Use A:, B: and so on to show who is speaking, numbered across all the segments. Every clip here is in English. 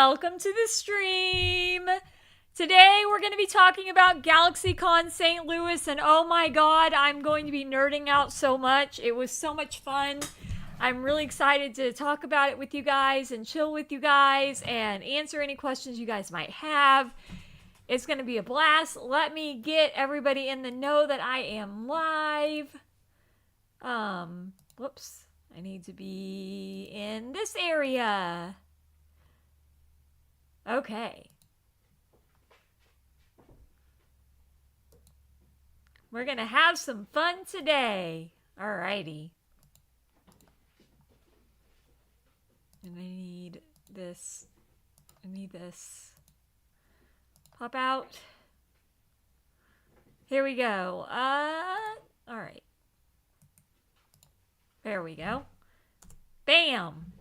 A: Welcome to the stream. Today we're going to be talking about Galaxycon St. Louis, and oh my god, I'm going to be nerding out so much. It was so much fun. I'm really excited to talk about it with you guys and chill with you guys and answer any questions you guys might have. It's going to be a blast. Let me get everybody in the know that I am live. Whoops. I need to be in this area. Okay. We're going to have some fun today. Alrighty. And I need this. Pop out. Here we go. Alright. There we go. Bam!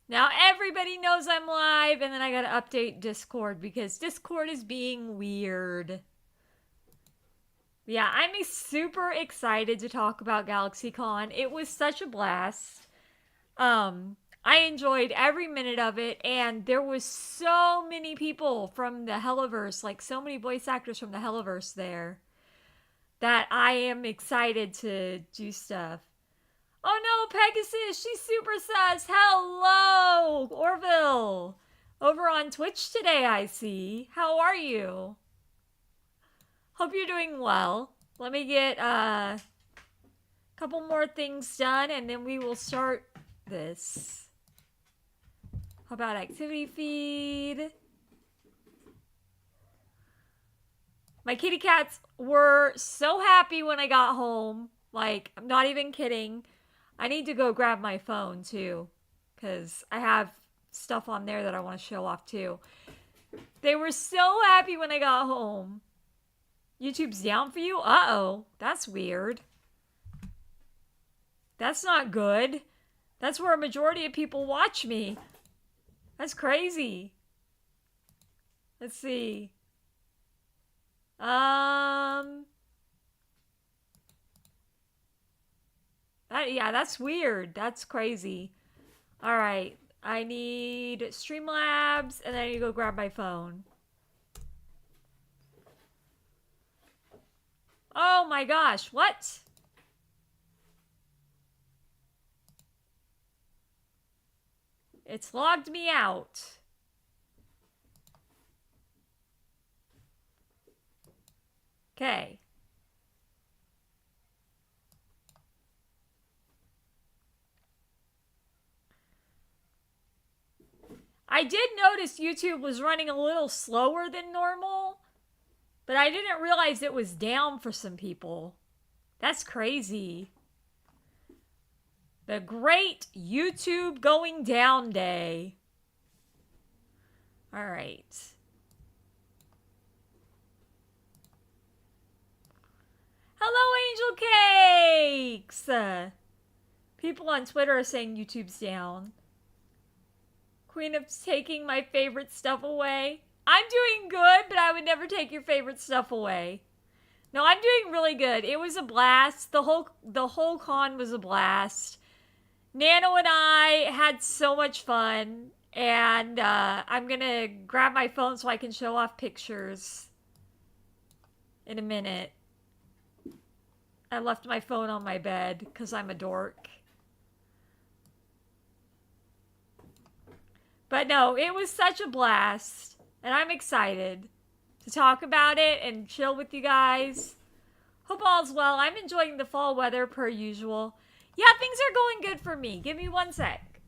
A: Now everybody knows I'm live, and then I gotta update Discord because Discord is being weird. Yeah, I'm super excited to talk about GalaxyCon. It was such a blast. I enjoyed every minute of it, and there was so many people from the Helloverse, like so many voice actors from the Helloverse there, that I am excited to do stuff. Oh no, Pegasus, she's super sus. Hello, Orville. Over on Twitch today, I see. How are you? Hope you're doing well. Let me get a couple more things done, and then we will start this. How about activity feed? My kitty cats were so happy when I got home. Like, I'm not even kidding. I need to go grab my phone too, because I have stuff on there that I want to show off too. They were so happy when I got home. YouTube's down for you? Uh-oh. That's weird. That's not good. That's where a majority of people watch me. That's crazy. Let's see. Yeah, that's weird. That's crazy. All right. I need Streamlabs, and then I need to go grab my phone. Oh my gosh, what? It's logged me out. Okay. I did notice YouTube was running a little slower than normal, but I didn't realize it was down for some people. That's crazy. The great YouTube going down day. All right. Hello, Angel Cakes! People on Twitter are saying YouTube's down. Queen of taking my favorite stuff away. I'm doing good, but I would never take your favorite stuff away. No, I'm doing really good. It was a blast. The whole con was a blast. Nano and I had so much fun, and I'm gonna grab my phone so I can show off pictures in a minute. I left my phone on my bed because I'm a dork. But no, it was such a blast, and I'm excited to talk about it and chill with you guys. Hope all's well. I'm enjoying the fall weather per usual. Yeah, things are going good for me. Give me one sec.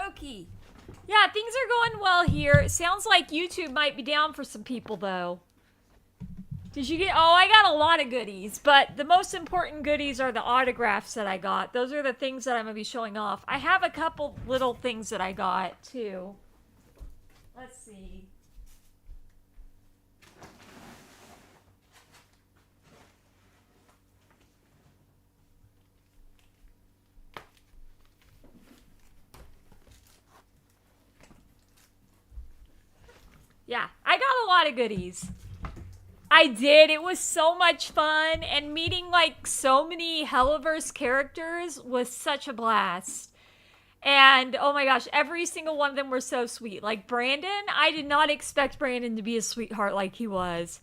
A: Okay. Yeah, things are going well here. It sounds like YouTube might be down for some people, though. Did you get... Oh, I got a lot of goodies, but the most important goodies are the autographs that I got. Those are the things that I'm going to be showing off. I have a couple little things that I got, too. Let's see. Yeah, I got a lot of goodies. I did. It was so much fun, and meeting like so many Helliverse characters was such a blast. And oh my gosh, every single one of them were so sweet. Like Brandon, I did not expect Brandon to be a sweetheart like he was.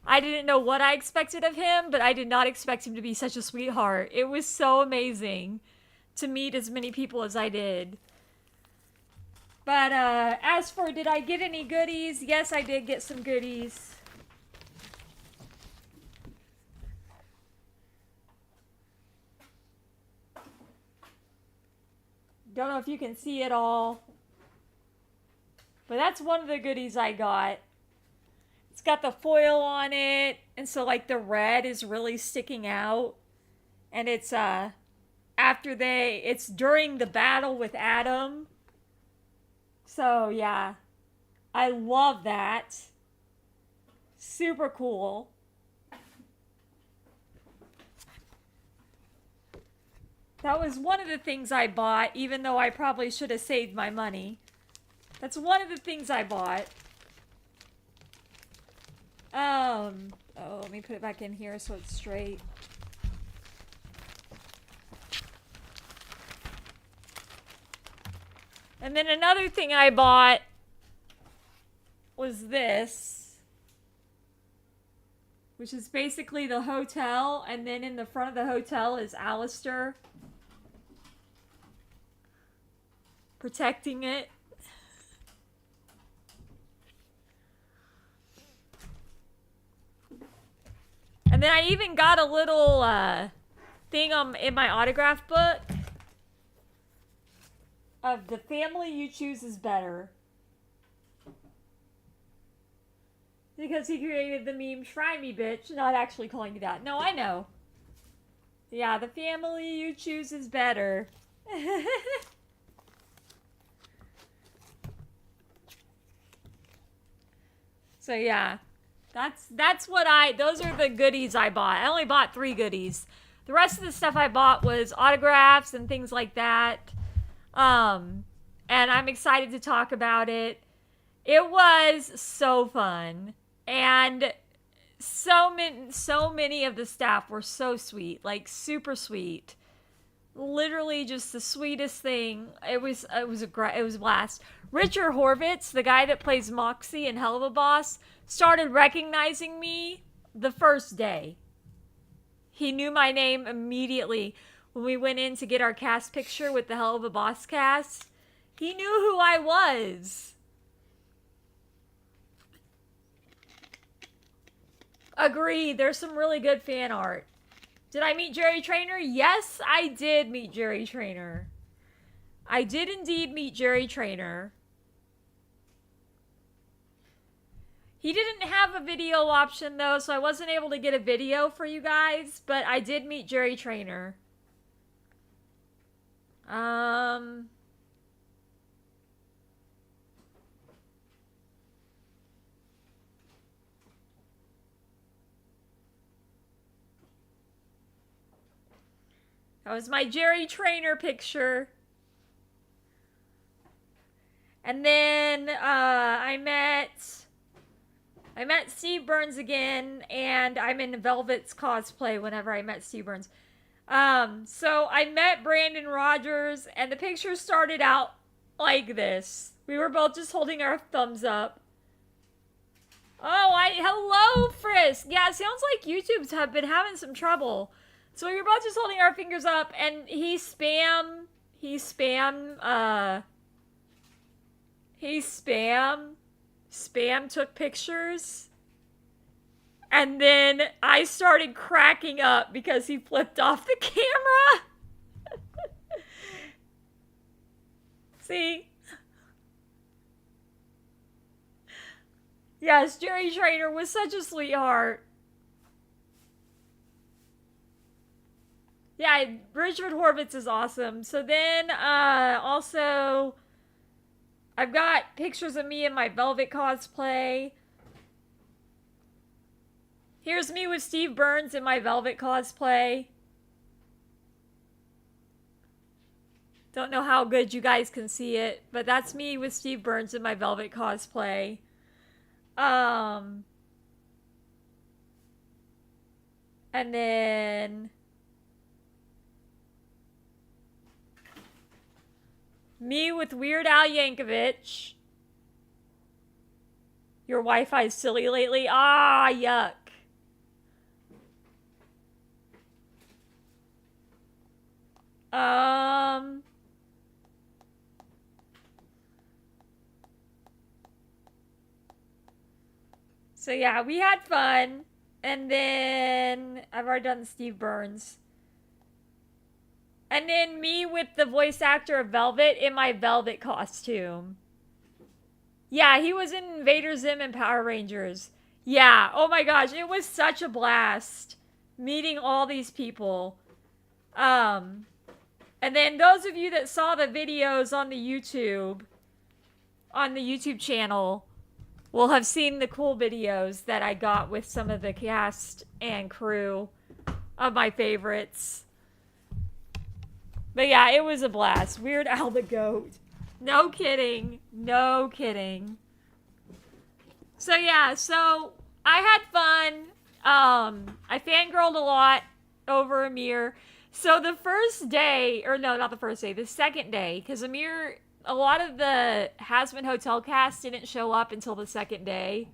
A: I didn't know what I expected of him, but I did not expect him to be such a sweetheart. It was so amazing to meet as many people as I did. But as for did I get any goodies? Yes, I did get some goodies. Don't know if you can see it all. But that's one of the goodies I got. It's got the foil on it, and so like the red is really sticking out. And it's it's during the battle with Adam. So yeah. I love that. Super cool. That was one of the things I bought, even though I probably should have saved my money. That's one of the things I bought. Oh, let me put it back in here so it's straight. And then another thing I bought was this, which is basically the hotel, and then in the front of the hotel is Alistair protecting it. And then I even got a little thing in my autograph book of the family you choose is better. Because he created the meme, try me bitch, not actually calling you that. No, I know. Yeah, the family you choose is better. So yeah, those are the goodies I bought. I only bought 3 goodies. The rest of the stuff I bought was autographs and things like that. And I'm excited to talk about it. It was so fun. And so many of the staff were so sweet, like super sweet. Literally just the sweetest thing. It was a blast. Richard Horvitz, the guy that plays Moxie in Hell of a Boss, started recognizing me the first day. He knew my name immediately when we went in to get our cast picture with the Hell of a Boss cast. He knew who I was. Agreed. There's some really good fan art. Did I meet Jerry Trainer? Yes, I did meet Jerry Trainer. I did indeed meet Jerry Trainer. He didn't have a video option though, so I wasn't able to get a video for you guys, but I did meet Jerry Trainer. That was my Jerry Trainer picture. And then I met Steve Burns again, and I'm in Velvet's cosplay whenever I met Steve Burns. So I met Brandon Rogers, and the picture started out like this. We were both just holding our thumbs up. Hello, Frisk. Yeah, it sounds like YouTube's have been having some trouble. So we were both just holding our fingers up, and he spam took pictures. And then I started cracking up because he flipped off the camera. See? Yes, Jerry Trainer was such a sweetheart. Yeah, Richard Horvitz is awesome. So then, also, I've got pictures of me in my Velvet cosplay. Here's me with Steve Burns in my Velvet cosplay. Don't know how good you guys can see it, but that's me with Steve Burns in my Velvet cosplay. Um, and then me with Weird Al Yankovic. Your Wi-Fi's silly lately. Ah, yuck. Um, so yeah, we had fun. And then I've already done Steve Burns. And then me with the voice actor of Velvet in my Velvet costume. Yeah, he was in Invader Zim and Power Rangers. Yeah, oh my gosh, it was such a blast meeting all these people. And then those of you that saw the videos on the YouTube channel, will have seen the cool videos that I got with some of the cast and crew of my favorites. But yeah, it was a blast. Weird Al the Goat. No kidding. No kidding. So yeah, so I had fun. I fangirled a lot over Amir. So the first day, or no, not the first day, the second day, because Amir, a lot of the Hasman Hotel cast didn't show up until the second day.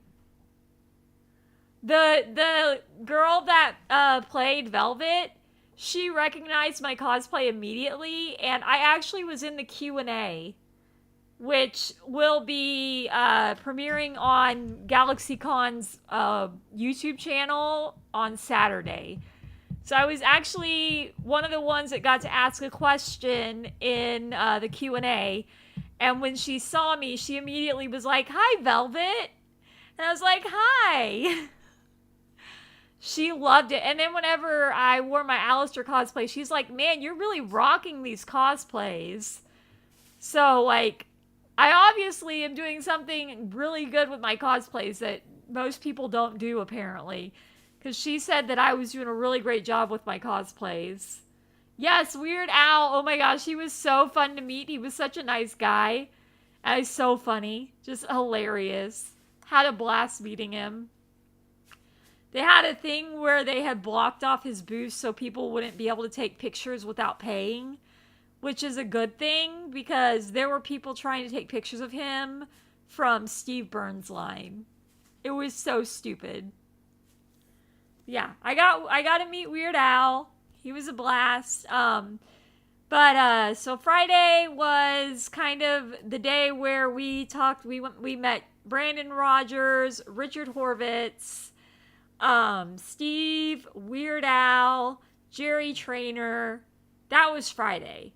A: The girl that played Velvet, she recognized my cosplay immediately, and I actually was in the Q&A, which will be premiering on Galaxycon's YouTube channel on Saturday. So I was actually one of the ones that got to ask a question in the Q&A. And when she saw me, she immediately was like, "Hi, Velvet." And I was like, "Hi." She loved it. And then whenever I wore my Alistair cosplay, she's like, "Man, you're really rocking these cosplays." So, like, I obviously am doing something really good with my cosplays that most people don't do, apparently. Because she said that I was doing a really great job with my cosplays. Yes, Weird Al. Oh my gosh, he was so fun to meet. He was such a nice guy. And he's so funny. Just hilarious. Had a blast meeting him. They had a thing where they had blocked off his booth so people wouldn't be able to take pictures without paying, which is a good thing because there were people trying to take pictures of him from Steve Burns' line. It was so stupid. Yeah, I got to meet Weird Al. He was a blast. So Friday was kind of the day where we talked. We met Brandon Rogers, Richard Horvitz, Steve, Weird Al, Jerry Trainer. That was Friday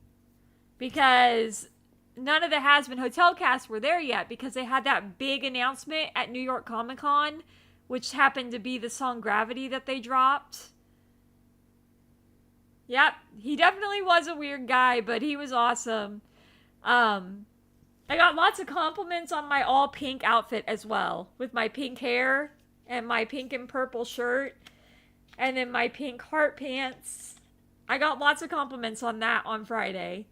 A: because none of the Hasman Hotel cast were there yet because they had that big announcement at New York Comic Con, which happened to be the song Gravity that they dropped. Yep, he definitely was a weird guy, but he was awesome. I got lots of compliments on my all pink outfit as well, with my pink hair and my pink and purple shirt, and then my pink heart pants. I got lots of compliments on that on Friday.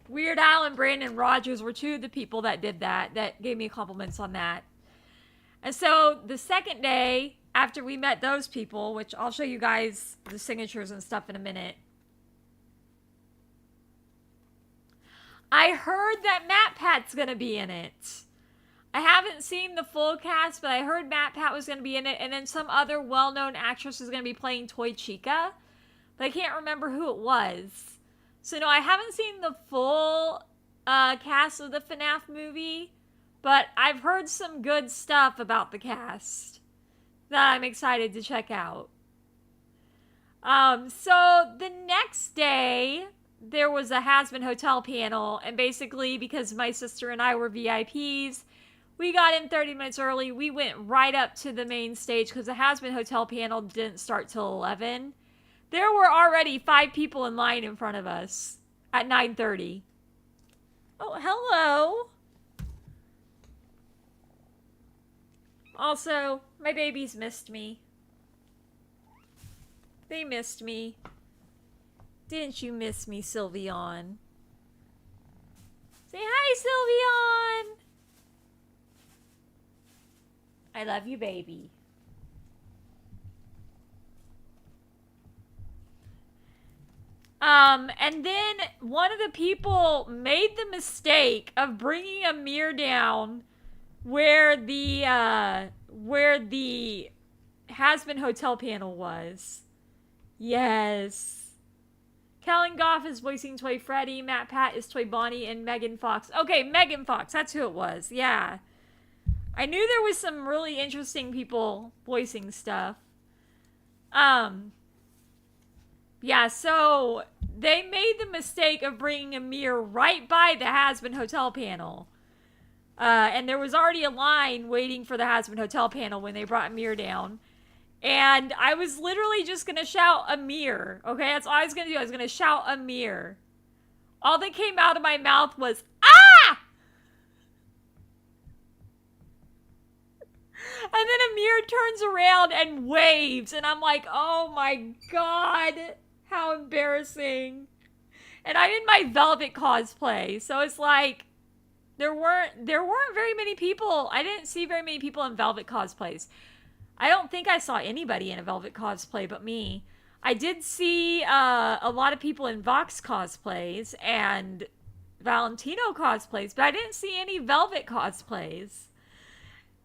A: Weird Al and Brandon Rogers were two of the people that did that gave me compliments on that. And so the second day, after we met those people, which I'll show you guys the signatures and stuff in a minute, I heard that MatPat's going to be in it. I haven't seen the full cast, but I heard MatPat was going to be in it, and then some other well-known actress was going to be playing Toy Chica, but I can't remember who it was. So no, I haven't seen the full cast of the FNAF movie, but I've heard some good stuff about the cast that I'm excited to check out. So the next day, there was a Hasman Hotel panel, and basically because my sister and I were VIPs, we got in 30 minutes early. We went right up to the main stage because the Hasman Hotel panel didn't start till 11. There were already 5 people in line in front of us at 9:30. Oh, hello. Also, my babies missed me. They missed me. Didn't you miss me, Sylveon? Say hi, Sylveon! I love you, baby. And then one of the people made the mistake of bringing a mirror down where the Has-Been Hotel panel was. Yes. Kellen Goff is voicing Toy Freddy, Matt Pat is Toy Bonnie, and Megan Fox. Okay, Megan Fox, that's who it was. Yeah. I knew there was some really interesting people voicing stuff. Yeah, so they made the mistake of bringing a mirror right by the Has-Been Hotel panel. And there was already a line waiting for the Has-Been Hotel panel when they brought a mirror down. And I was literally just going to shout a mirror. Okay, that's all I was going to do. I was going to shout a mirror. All that came out of my mouth was, ah! And then a mirror turns around and waves. And I'm like, oh my god, how embarrassing. And I'm in my Velvet cosplay. So it's like, there weren't very many people. I didn't see very many people in Velvet cosplays. I don't think I saw anybody in a Velvet cosplay but me. I did see a lot of people in Vox cosplays and Valentino cosplays, but I didn't see any Velvet cosplays.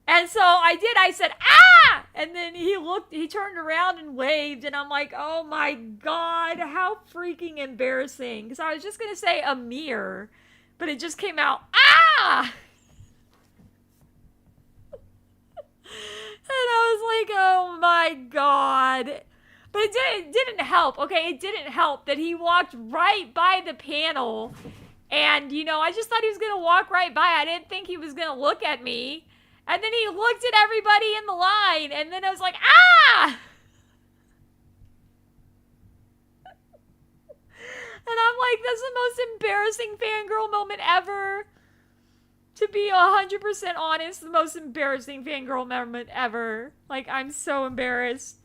A: And so I said, ah! And then he turned around and waved, and I'm like, oh my god, how freaking embarrassing. Because I was just going to say a mirror, but it just came out, ah! And I was like, oh my god. But it didn't help, okay? It didn't help that he walked right by the panel. And, I just thought he was going to walk right by. I didn't think he was going to look at me. And then he looked at everybody in the line. And then I was like, ah! And I'm like, that's the most embarrassing fangirl moment ever. To be 100% honest, the most embarrassing fangirl moment ever. Like, I'm so embarrassed.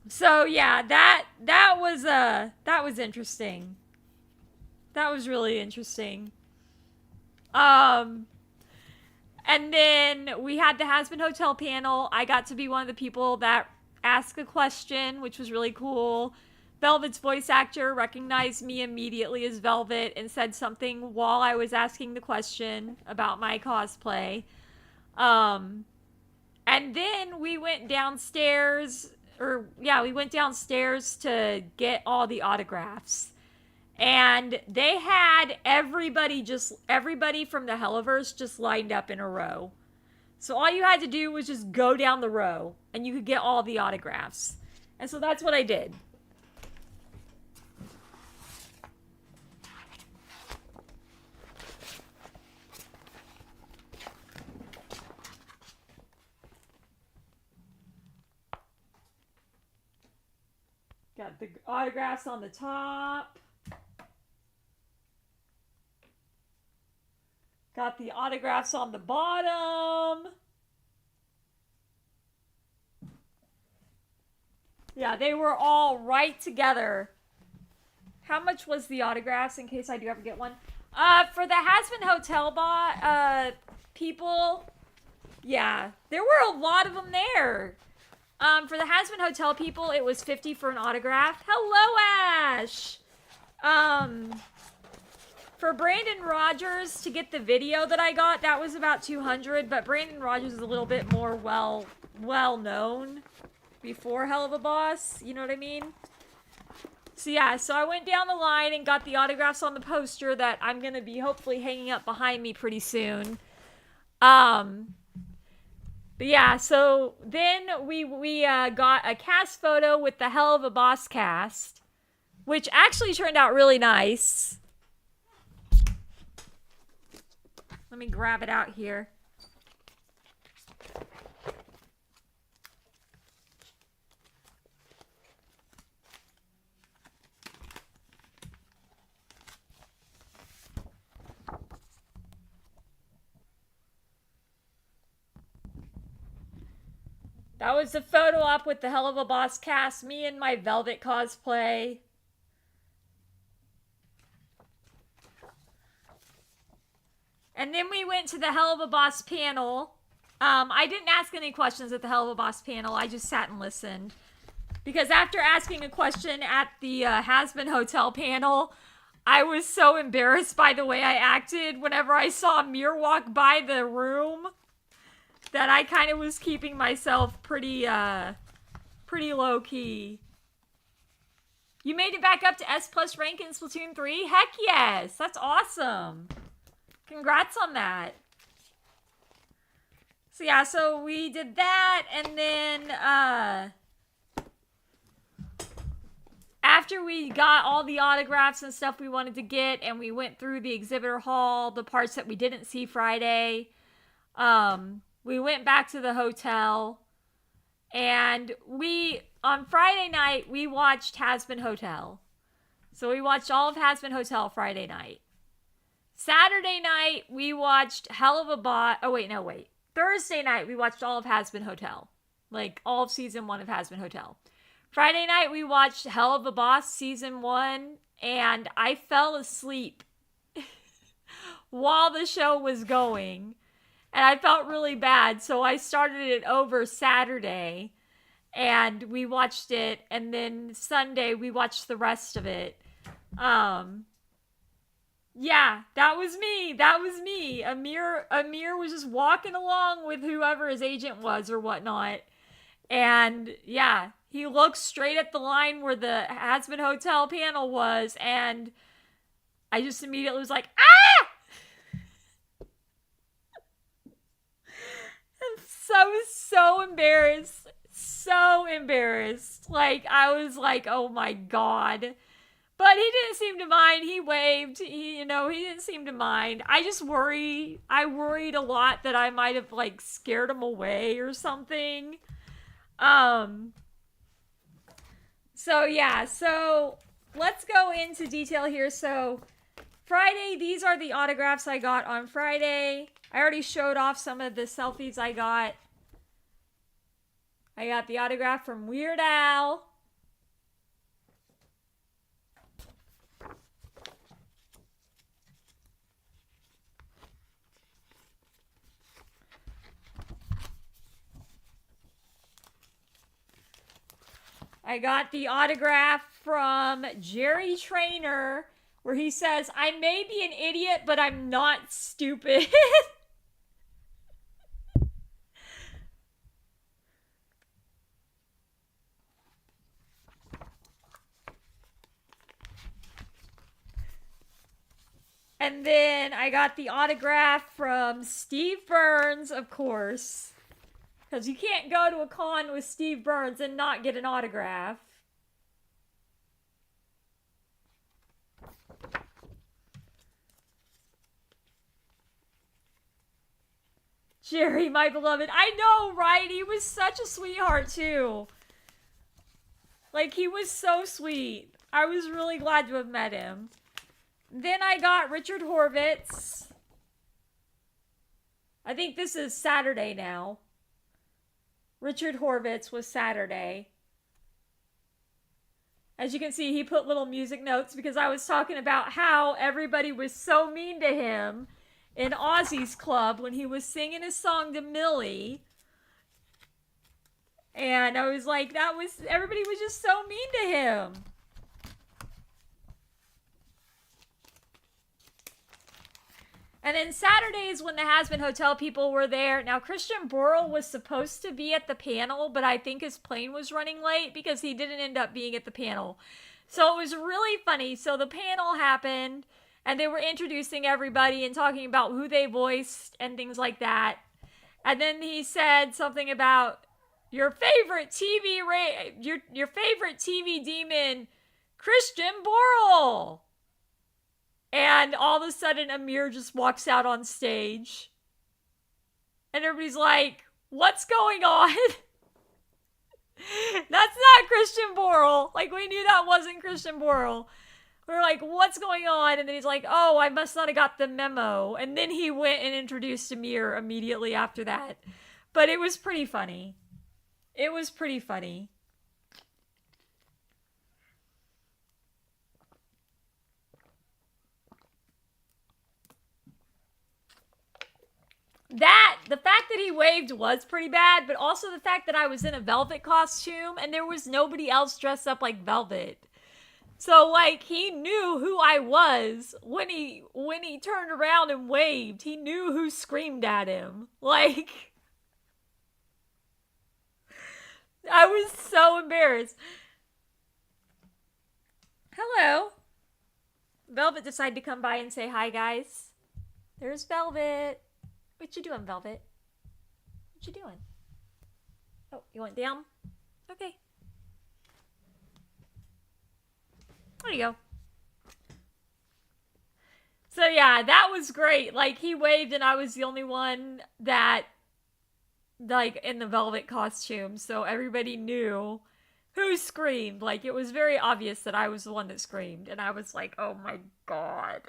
A: So yeah, that was interesting. That was really interesting. And then we had the Has-Been Hotel panel. I got to be one of the people that asked a question, which was really cool. Velvet's voice actor recognized me immediately as Velvet and said something while I was asking the question about my cosplay. And then we went downstairs, we went downstairs to get all the autographs. And they had everybody from the Helliverse just lined up in a row. So all you had to do was just go down the row and you could get all the autographs. And so that's what I did. Got the autographs on the top. Got the autographs on the bottom. Yeah, they were all right together. How much was the autographs in case I do ever get one? For the Has-Been Hotel people, yeah, there were a lot of them there. For the Has-Been Hotel people, it was $50 for an autograph. Hello, Ash! For Brandon Rogers to get the video that I got, that was about $200, but Brandon Rogers is a little bit more well known before Hell of a Boss, you know what I mean? So yeah, so I went down the line and got the autographs on the poster that I'm gonna be hopefully hanging up behind me pretty soon. But yeah, so then we got a cast photo with the Hell of a Boss cast, which actually turned out really nice. Let me grab it out here. That was the photo op with the Hell of a Boss cast, me in my Velvet cosplay. And then we went to the Hell of a Boss panel. I didn't ask any questions at the Hell of a Boss panel. I just sat and listened. Because after asking a question at the Has-Been Hotel panel, I was so embarrassed by the way I acted whenever I saw Mir walk by the room that I kind of was keeping myself pretty low-key. You made it back up to S+ rank in Splatoon 3? Heck yes! That's awesome! Congrats on that. So yeah, so we did that, and then, after we got all the autographs and stuff we wanted to get, and we went through the exhibitor hall, the parts that we didn't see Friday, we went back to the hotel, and on Friday night, we watched Has-Been Hotel. So we watched all of Has-Been Hotel Friday night. Saturday night, we watched Hell of a Boss. Oh, wait. Thursday night, we watched all of Has-Been Hotel. Like, all of Season 1 of Has-Been Hotel. Friday night, we watched Hell of a Boss Season 1, and I fell asleep while the show was going. And I felt really bad, so I started it over Saturday, and we watched it, and then Sunday, we watched the rest of it. Yeah, that was me. Amir was just walking along with whoever his agent was or whatnot. And yeah, he looked straight at the line where the Has-Been Hotel panel was, and I just immediately was like, ah! And so I was so embarrassed. So embarrassed. Like, I was like, oh my God. But he didn't seem to mind. He waved. He didn't seem to mind. I worried a lot that I might have, like, scared him away or something. So, yeah. So, let's go into detail here. So, Friday, these are the autographs I got on Friday. I already showed off some of the selfies I got. I got the autograph from Weird Al. I got the autograph from Jerry Trainer, where he says, I may be an idiot, but I'm not stupid. And then I got the autograph from Steve Burns, of course. Because you can't go to a con with Steve Burns and not get an autograph. Jerry, my beloved. I know, right? He was such a sweetheart, too. Like, he was so sweet. I was really glad to have met him. Then I got Richard Horvitz. I think this is Saturday now. Richard Horvitz was Saturday. As you can see, he put little music notes because I was talking about how everybody was so mean to him in Ozzy's club when he was singing his song to Millie. And I was like, everybody was just so mean to him. And then Saturdays when the Has-Been Hotel people were there. Now, Christian Borle was supposed to be at the panel, but I think his plane was running late because he didn't end up being at the panel. So it was really funny. So the panel happened, and they were introducing everybody and talking about who they voiced and things like that. And then he said something about your favorite your favorite TV demon, Christian Borle. And all of a sudden, Amir just walks out on stage. And everybody's like, what's going on? That's not Christian Borle. Like, we knew that wasn't Christian Borle. We were like, what's going on? And then he's like, oh, I must not have got the memo. And then he went and introduced Amir immediately after that. But it was pretty funny. It was pretty funny. The fact that he waved was pretty bad, but also the fact that I was in a Velvet costume and there was nobody else dressed up like Velvet. So, like, he knew who I was when he turned around and waved. He knew who screamed at him. Like, I was so embarrassed. Hello. Velvet decided to come by and say hi, guys. There's Velvet. What you doing, Velvet? What you doing? Oh, you went down? Okay. There you go. So yeah, that was great. Like, he waved and I was the only one that, like, in the Velvet costume. So everybody knew who screamed. Like, it was very obvious that I was the one that screamed. And I was like, oh my god.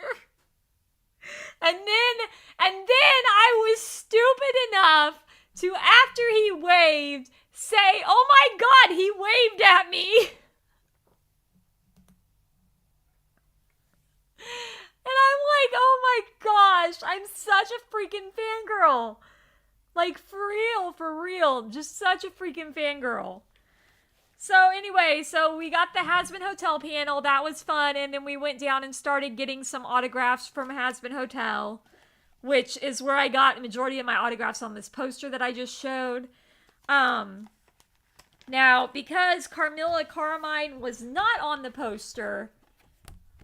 A: And then I was stupid enough to, after he waved, say, oh my god, he waved at me. And I'm like, oh my gosh, I'm such a freaking fangirl. Like, for real, just such a freaking fangirl. So anyway, so we got the Hasbin Hotel panel. That was fun. And then we went down and started getting some autographs from Hasbin Hotel, which is where I got the majority of my autographs on this poster that I just showed. Now, because Camilla Carmine was not on the poster,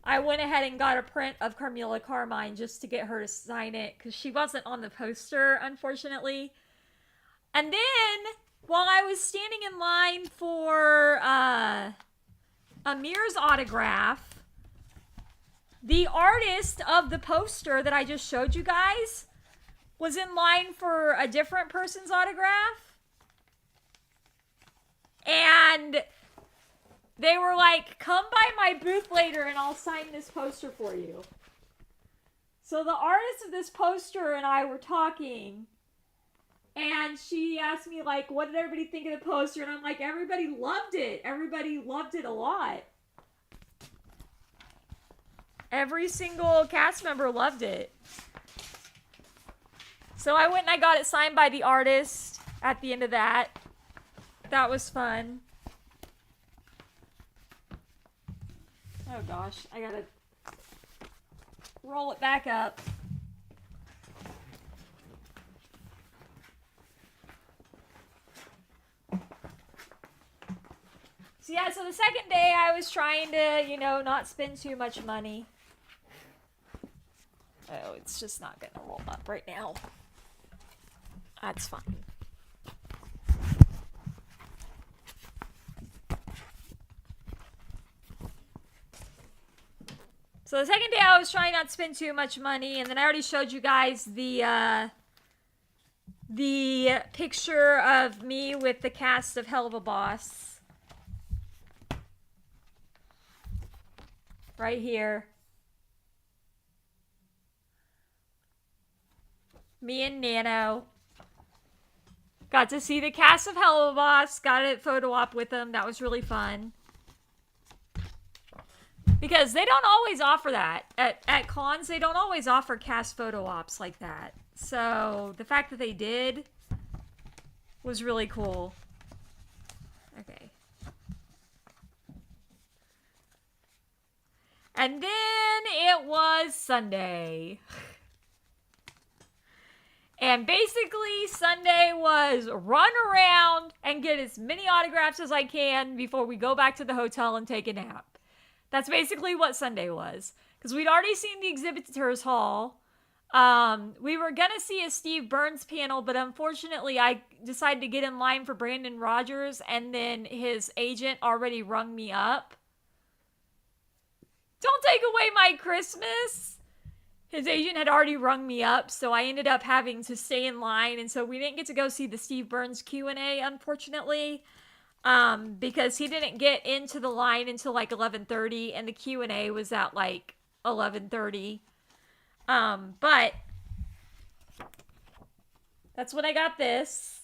A: I went ahead and got a print of Camilla Carmine just to get her to sign it, because she wasn't on the poster, unfortunately. And then, while I was standing in line for Amir's autograph, the artist of the poster that I just showed you guys was in line for a different person's autograph. And they were like, come by my booth later and I'll sign this poster for you. So the artist of this poster and I were talking, and she asked me, like, what did everybody think of the poster? And I'm like, everybody loved it. Everybody loved it a lot. Every single cast member loved it. So I went and I got it signed by the artist at the end of that. That was fun. Oh gosh, I gotta roll it back up. So yeah, so the second day I was trying to, not spend too much money. Oh, it's just not gonna roll up right now. That's fine. So the second day I was trying not to spend too much money, and then I already showed you guys the picture of me with the cast of Hell of a Boss. Right here. Me and Nano. Got to see the cast of Hell of a Boss. Got a photo op with them. That was really fun. Because they don't always offer that. At cons, they don't always offer cast photo ops like that. So, the fact that they did was really cool. Okay. And then it was Sunday. And basically, Sunday was run around and get as many autographs as I can before we go back to the hotel and take a nap. That's basically what Sunday was. Because we'd already seen the exhibitors hall. We were going to see a Steve Burns panel, but unfortunately I decided to get in line for Brandon Rogers, and then his agent already rung me up. Don't take away my Christmas! His agent had already rung me up, so I ended up having to stay in line, and so we didn't get to go see the Steve Burns Q&A, unfortunately. Because he didn't get into the line until like 11:30, and the Q&A was at like 11:30. But that's when I got this.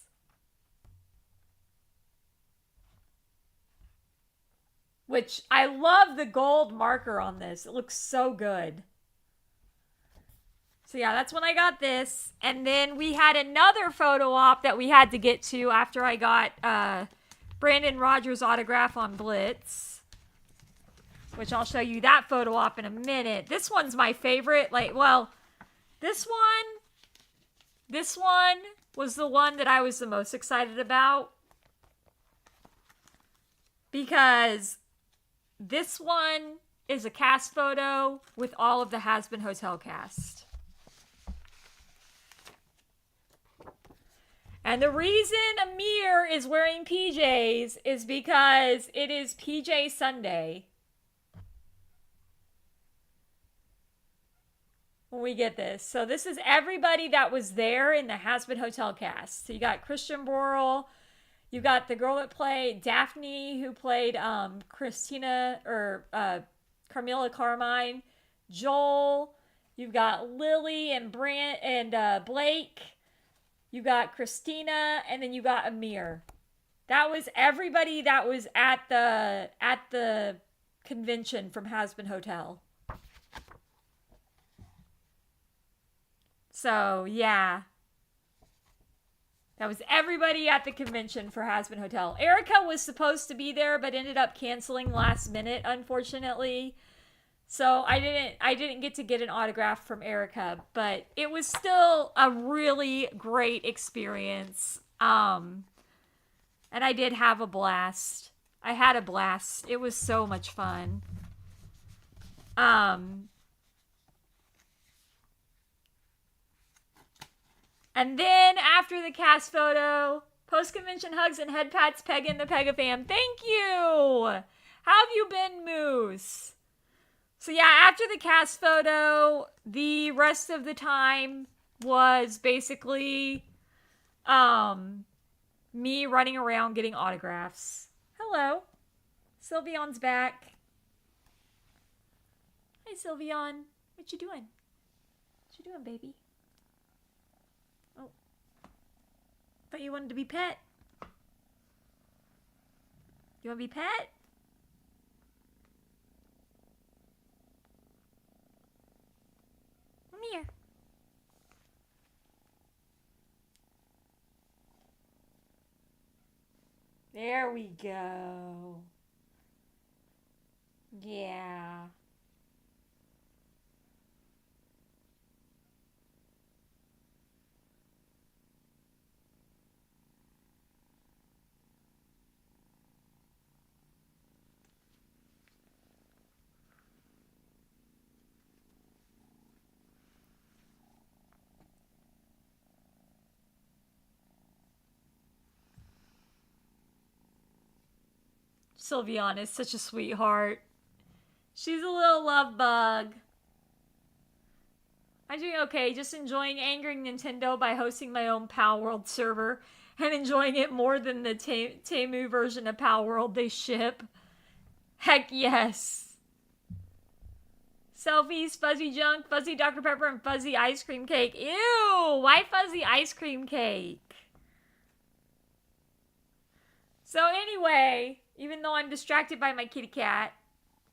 A: which I love the gold marker on this. It looks so good. So yeah, that's when I got this. And then we had another photo op that we had to get to after I got Brandon Rogers' autograph on Blitz, which I'll show you that photo op in a minute. This one's my favorite. This one was the one that I was the most excited about, because this one is a cast photo with all of the Has-Been Hotel cast. And the reason Amir is wearing PJs is because it is PJ Sunday when we get this. So this is everybody that was there in the Has-Been Hotel cast. So you got Christian Borle, you got the girl that played Daphne, who played Christina or Carmilla Carmine, Joel. You've got Lily and Brant and Blake. You got Christina, and then you got Amir. That was everybody that was at the convention from Has-Been Hotel. So, yeah. That was everybody at the convention for Has-Been Hotel. Erica was supposed to be there, but ended up canceling last minute, unfortunately. So I didn't get an autograph from Erica, but it was still a really great experience. And I did have a blast. I had a blast. It was so much fun. And then after the cast photo, post-convention hugs and head pats, Peg and the Pega fam. Thank you! How have you been, Moose? So yeah, after the cast photo, the rest of the time was basically me running around getting autographs. Hello. Sylveon's back. Hi, Sylveon. What you doing? What you doing, baby? Oh. Thought you wanted to be pet. You want to be pet? Come here. There we go. Yeah. Sylveon is such a sweetheart. She's a little love bug. I'm doing okay, just enjoying angering Nintendo by hosting my own Pal World server and enjoying it more than the Temu version of Pal World they ship. Heck yes. Selfies, fuzzy junk, fuzzy Dr. Pepper, and fuzzy ice cream cake. Ew! Why fuzzy ice cream cake? So anyway, even though I'm distracted by my kitty cat,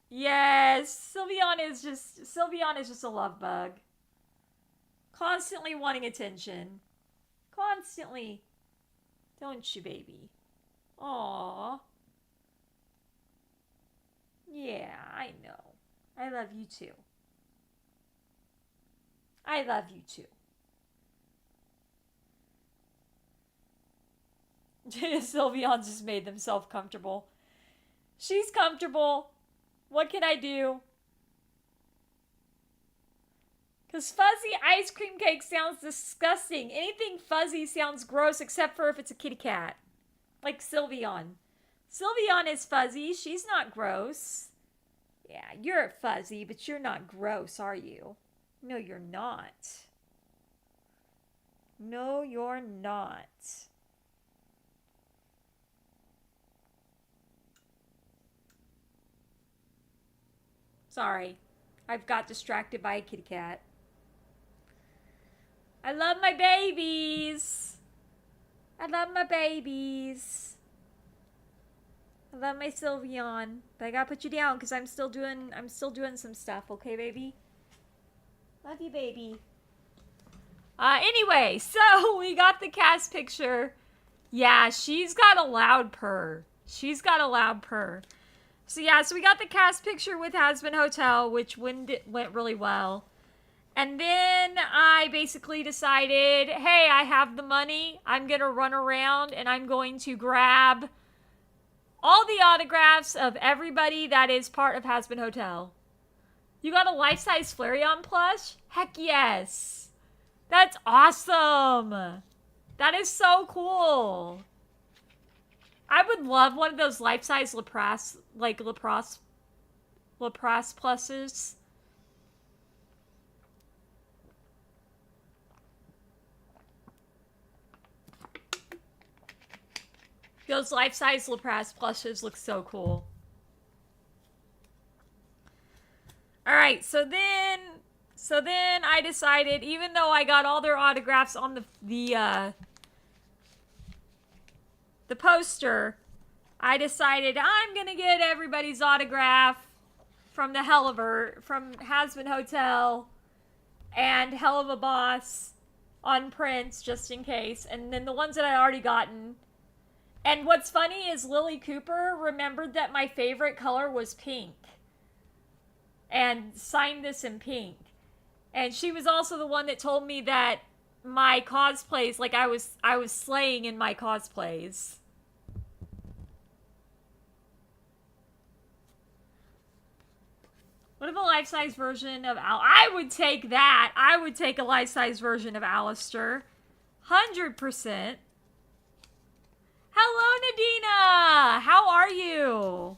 A: yes, Sylveon is just a love bug. Constantly wanting attention. Constantly. Don't you, baby? Aww. Yeah, I know. I love you too. I love you too. Sylveon just made themselves comfortable. She's comfortable. What can I do? Because fuzzy ice cream cake sounds disgusting. Anything fuzzy sounds gross except for if it's a kitty cat. Like Sylveon. Sylveon is fuzzy. She's not gross. Yeah, you're fuzzy, but you're not gross, are you? No, you're not. No, you're not. Sorry. I've got distracted by a kitty cat. I love my babies. I love my babies. I love my Sylveon, but I gotta put you down because I'm still doing some stuff. Okay, baby. Love you, baby. Anyway, so we got the cast picture. Yeah, she's got a loud purr. She's got a loud purr. So yeah, so we got the cast picture with Hazbin Hotel, which went really well. And then I basically decided, hey, I have the money. I'm going to run around and I'm going to grab all the autographs of everybody that is part of Hazbin Hotel. You got a life-size Flareon plush? Heck yes. That's awesome. That is so cool. I would love one of those life-size Lapras plushes. Those life-size Lapras plushes look so cool. Alright, so then I decided, even though I got all their autographs on the poster, I decided I'm gonna get everybody's autograph from from Hazbin Hotel and Hell of a Boss on prints, just in case, and then the ones that I already gotten. And what's funny is Lily Cooper remembered that my favorite color was pink and signed this in pink. And she was also the one that told me that my cosplays, like I was slaying in my cosplays. What if a life-size version of I would take that. I would take a life-size version of Alistair. 100%. Hello, Nadina! How are you?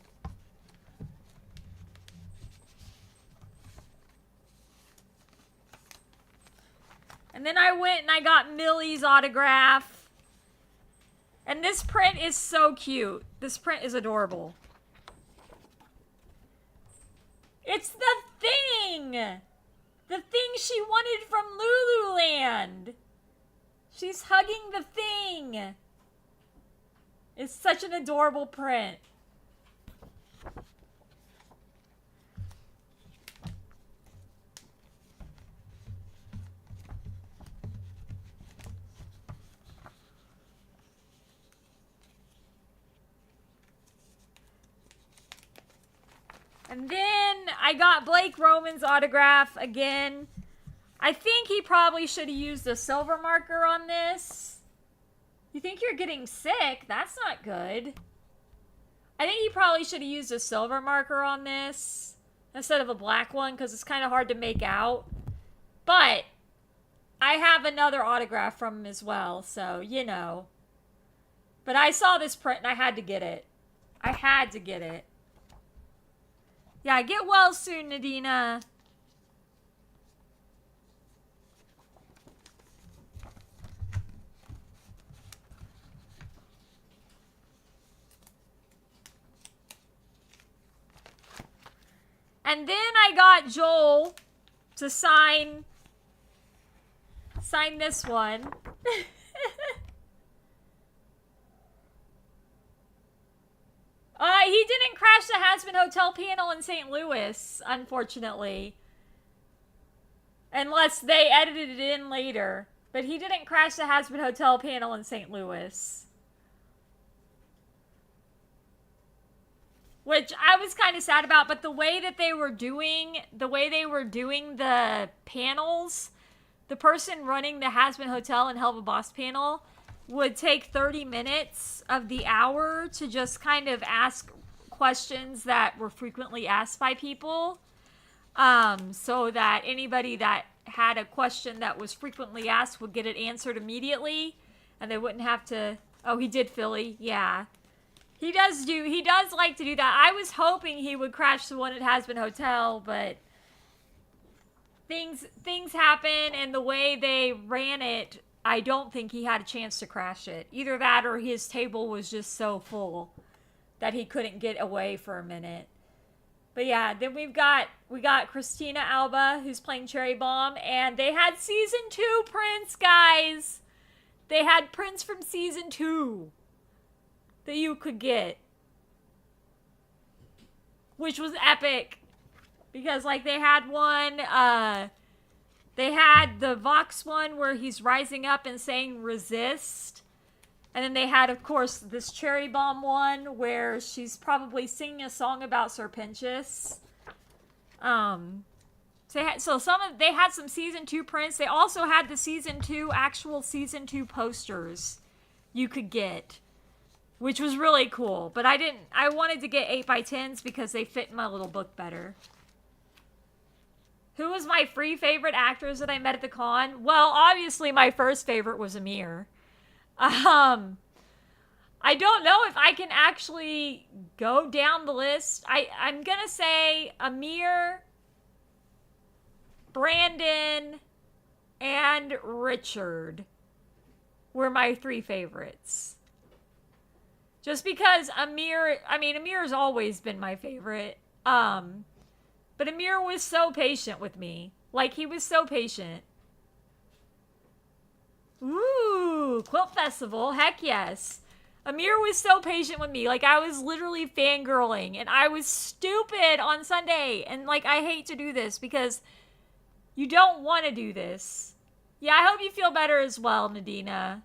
A: And then I went and I got Millie's autograph. And this print is so cute. This print is adorable. It's the thing! The thing she wanted from Lululand! She's hugging the thing! It's such an adorable print. And then I got Blake Roman's autograph again. I think he probably should have used a silver marker on this. You think you're getting sick? That's not good. I think he probably should have used a silver marker on this instead of a black one because it's kind of hard to make out. But I have another autograph from him as well, so, you know. But I saw this print and I had to get it. I had to get it. Yeah, get well soon, Nadina. And then I got Joel to sign this one. He didn't crash the Hazbin Hotel panel in St. Louis, unfortunately. Unless they edited it in later. But he didn't crash the Hazbin Hotel panel in St. Louis. Which I was kind of sad about, but the way they were doing the panels, the person running the Hazbin Hotel and Hell of a Boss panel would take 30 minutes of the hour to just kind of ask questions that were frequently asked by people. So that anybody that had a question that was frequently asked would get it answered immediately. And they wouldn't have to... Oh, he did Philly. Yeah. He does like to do that. I was hoping he would crash the one at Hazbin Hotel, but... Things happen, and the way they ran it... I don't think he had a chance to crash it. Either that or his table was just so full that he couldn't get away for a minute. But yeah, then we got Christina Alba, who's playing Cherry Bomb, and they had Season 2 prints, guys! They had prints from Season 2 that you could get. which was epic. Because, like, they had one, they had the Vox one where he's rising up and saying resist. And then they had, of course, this Cherry Bomb one where she's probably singing a song about Serpentius. They had some season 2 prints. They also had the actual season 2 posters you could get, which was really cool. But I wanted to get 8x10s because they fit in my little book better. Who was my free favorite actors that I met at the con? Well, obviously my first favorite was Amir. I don't know if I can actually go down the list. I'm gonna say Amir, Brandon, and Richard were my 3 favorites. Just because Amir's always been my favorite. But Amir was so patient with me. Like, he was so patient. Ooh, Quilt Festival. Heck yes. Amir was so patient with me. Like, I was literally fangirling. And I was stupid on Sunday. And, like, I hate to do this because you don't want to do this. Yeah, I hope you feel better as well, Nadina.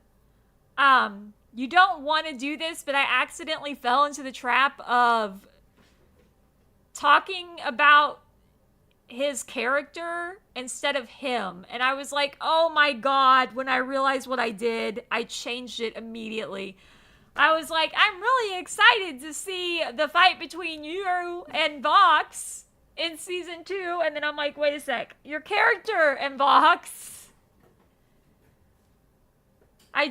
A: You don't want to do this, but I accidentally fell into the trap of talking about his character instead of him. And I was like, oh my god, when I realized what I did, I changed it immediately. I was like, I'm really excited to see the fight between you and Vox in season 2. And then I'm like, wait a sec, your character and Vox. I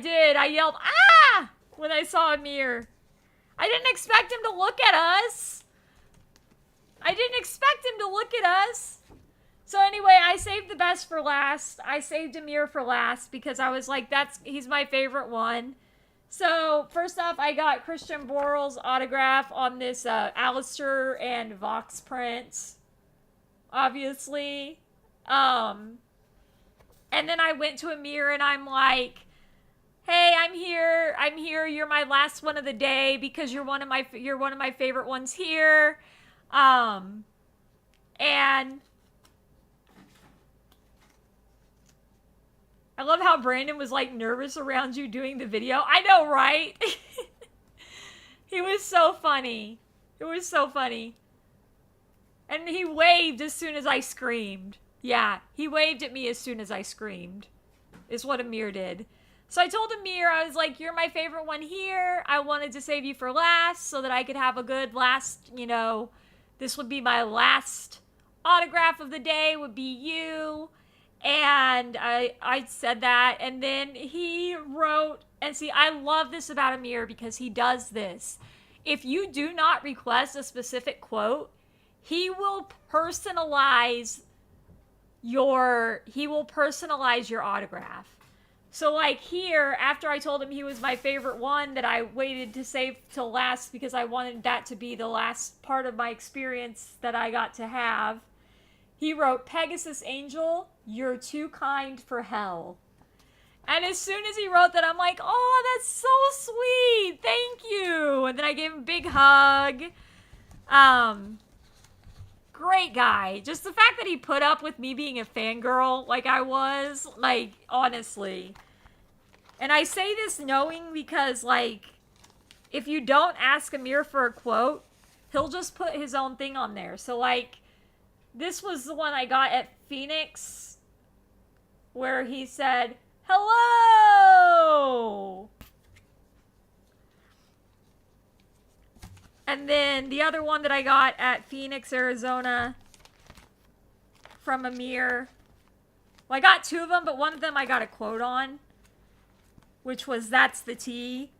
A: yelled, ah, when I saw Amir. I didn't expect him to look at us. So anyway, I saved the best for last. I saved Amir for last because I was like, he's my favorite one. So first off, I got Christian Borle's autograph on this Alistair and Vox print, obviously. And then I went to Amir and I'm like, hey, I'm here. You're my last one of the day because you're one of my favorite ones here. And I love how Brandon was like nervous around you doing the video. I know, right? He was so funny. It was so funny. And he waved as soon as I screamed. Yeah, he waved at me as soon as I screamed. Is what Amir did. So I told Amir, I was like, you're my favorite one here. I wanted to save you for last so that I could have a good last, this would be my last autograph of the day, would be you. And I said that. And then he wrote, and see, I love this about Amir because he does this. If you do not request a specific quote, he will personalize your autograph. So like here, after I told him he was my favorite one that I waited to save till last because I wanted that to be the last part of my experience that I got to have, he wrote, Pegasusangel, you're too kind for hell. And as soon as he wrote that, I'm like, oh, that's so sweet. Thank you. And then I gave him a big hug. Great guy. Just the fact that he put up with me being a fangirl like I was, like, honestly. And I say this knowing because, like, if you don't ask Amir for a quote, he'll just put his own thing on there. So, like, this was the one I got at Phoenix where he said, hello! And then the other one that I got at Phoenix, Arizona from Amir. Well, I got 2 of them, but one of them I got a quote on, which was, that's the tea.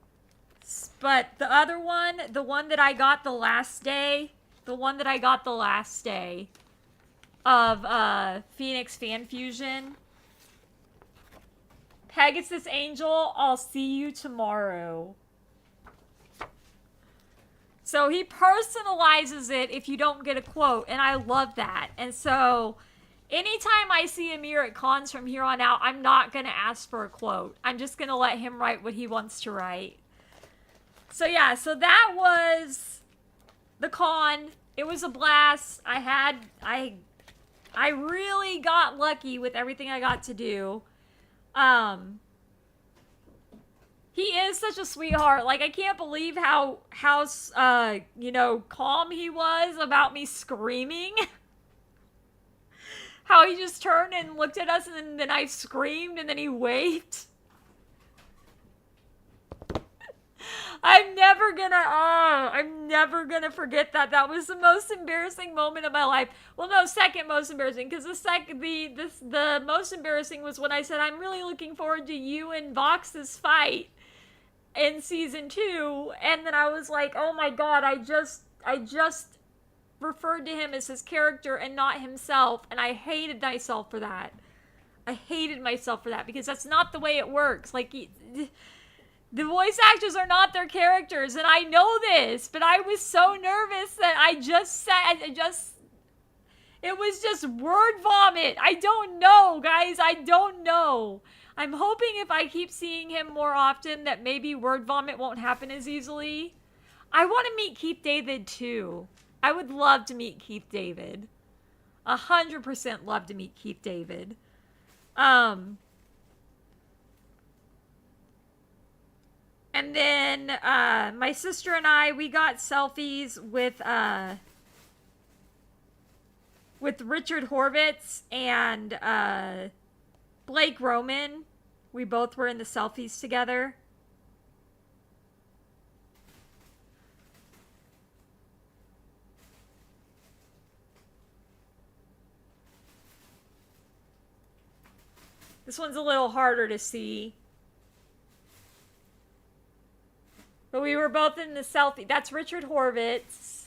A: But the other one, the one that I got the last day of Phoenix Fan Fusion, Pegasusangel, I'll see you tomorrow. So he personalizes it if you don't get a quote, and I love that. And so anytime I see Amir at cons from here on out, I'm not going to ask for a quote. I'm just going to let him write what he wants to write. So yeah, so that was the con. It was a blast. I really got lucky with everything I got to do. He is such a sweetheart. Like, I can't believe how you know, calm he was about me screaming. How he just turned and looked at us, and then I screamed, and then he waved. I'm never gonna forget that. That was the most embarrassing moment of my life. Well, no, second most embarrassing, because the most embarrassing was when I said, I'm really looking forward to you and Vox's fight in season 2, and then I was like, oh my god, I just referred to him as his character and not himself, and I hated myself for that. I hated myself for that, because that's not the way it works. Like, the voice actors are not their characters, and I know this, but I was so nervous that it was just word vomit. I don't know, guys. I don't know. I'm hoping if I keep seeing him more often that maybe word vomit won't happen as easily. I want to meet Keith David too. I would love to meet Keith David. 100% love to meet Keith David. And then my sister and I, we got selfies with Richard Horvitz and Blake Roman. We both were in the selfies together. This one's a little harder to see. But we were both in the selfie. That's Richard Horvitz.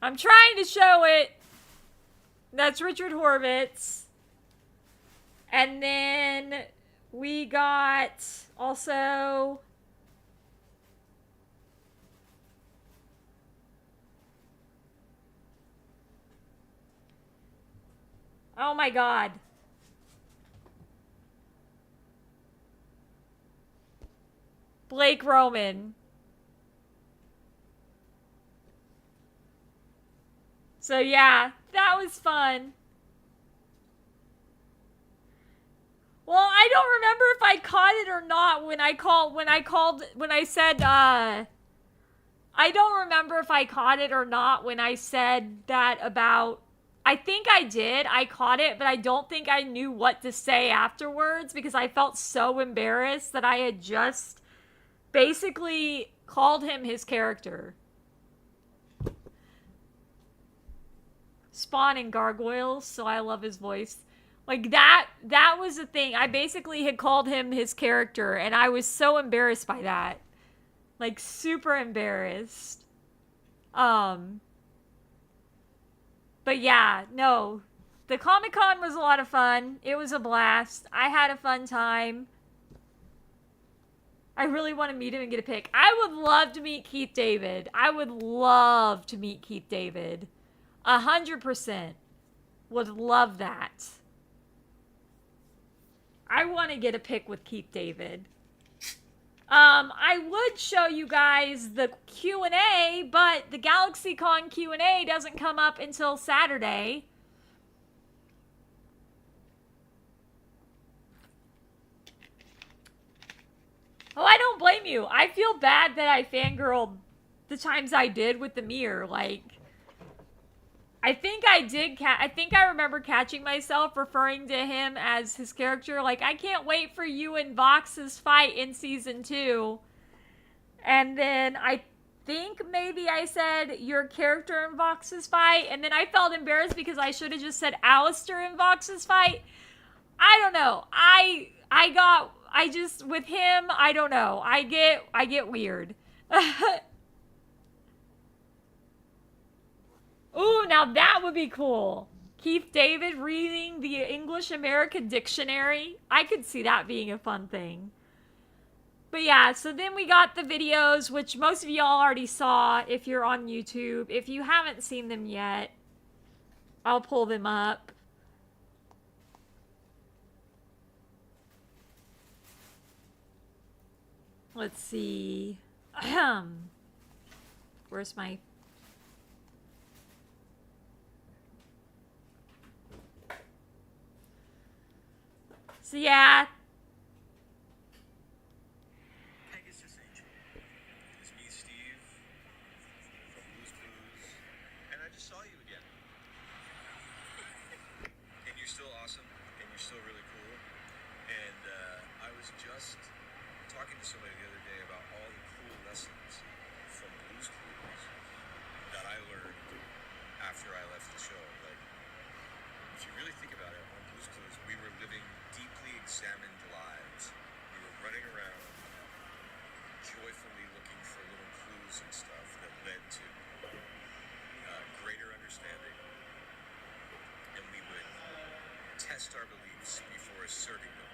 A: I'm trying to show it. That's Richard Horvitz. And then we got also... Oh my god. Blake Roman. So yeah, that was fun. Well, I don't remember if I caught it or not when I said I don't remember if I caught it or not when I said that about... I think I did. I caught it, but I don't think I knew what to say afterwards because I felt so embarrassed that I had just basically called him his character. Spawn and Gargoyles, so I love his voice. Like, that was the thing. I basically had called him his character, and I was so embarrassed by that. Like, super embarrassed. But yeah, no. The Comic-Con was a lot of fun. It was a blast. I had a fun time. I really want to meet him and get a pic. I would love to meet Keith David. I would love to meet Keith David. 100%. Would love that. I want to get a pic with Keith David. I would show you guys the Q&A, but the GalaxyCon Q&A doesn't come up until Saturday. Oh, I don't blame you. I feel bad that I fangirled the times I did with the mirror. Like, I think I remember catching myself referring to him as his character. Like, I can't wait for you and Vox's fight in season 2. And then I think maybe I said your character in Vox's fight. And then I felt embarrassed because I should have just said Alistair in Vox's fight. I don't know. With him, I don't know. I get weird. Ooh, now that would be cool. Keith David reading the English American Dictionary. I could see that being a fun thing. But yeah, so then we got the videos, which most of y'all already saw if you're on YouTube. If you haven't seen them yet, I'll pull them up. Let's see. Where's my... So yeah.
B: Pegasusangel. It's me, Steve, from Blue's Clues, and I just saw you again. And you're still awesome, and you're still really cool. And I was just talking to somebody the other day about all the cool lessons from Blue's Clues that I learned after I left the show. Like, if you really think about it, on Blue's Clues, we were living deeply examined lives. We were running around, joyfully looking for little clues and stuff that led to greater understanding. And we would test our beliefs before asserting them.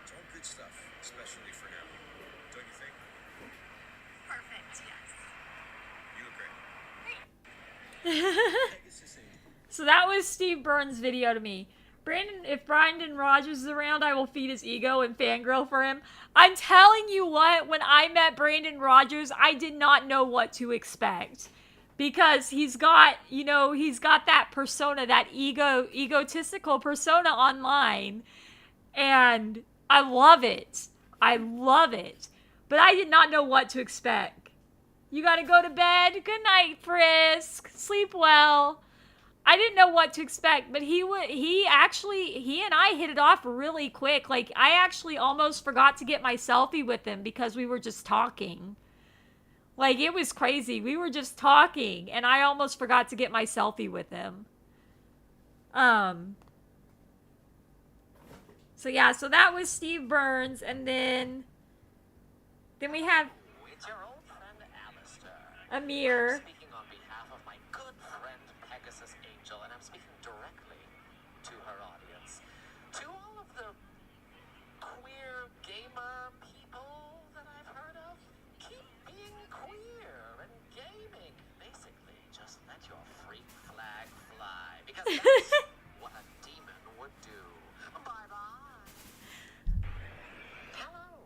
B: It's all good stuff, especially for now. Don't you think?
C: Perfect, yes.
B: You look great.
A: So that was Steve Burns' video to me. Brandon, if Brandon Rogers is around, I will feed his ego and fangirl for him. I'm telling you what, when I met Brandon Rogers, I did not know what to expect. Because he's got, you know, he's got that persona, that egotistical persona online. And I love it. I love it. But I did not know what to expect. You gotta go to bed. Good night, Frisk. Sleep well. I didn't know what to expect, but he and I hit it off really quick. Like, I actually almost forgot to get my selfie with him because we were just talking. Like, it was crazy. We were just talking, and I almost forgot to get my selfie with him. So yeah, so that was Steve Burns, and then we have
D: It's your old friend Alistair.
A: Amir.
D: I'm speaking on behalf of my good friend Pegasusangel, and I'm speaking directly to her audience. To all of the queer gamer people that I've heard of, keep being queer and gaming. Basically, just let your freak flag fly, because that's what a demon would do. Bye-bye. Hello.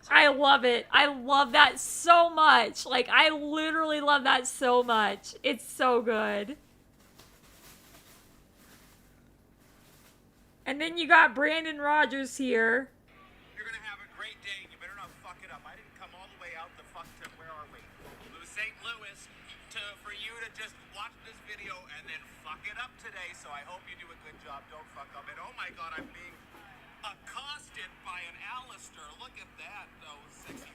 A: I love it. I love that so much. Like, I literally love that so much. It's so good. And then you got Brandon Rogers here.
E: You're gonna have a great day. You better not fuck it up. I didn't come all the way out the fuck to where are we? St. Louis for you to just watch this video and then fuck it up today. So I hope you do a good job. Don't fuck up. And oh my god, I'm being accosted by an Alistair. Look at that, though. Sexy.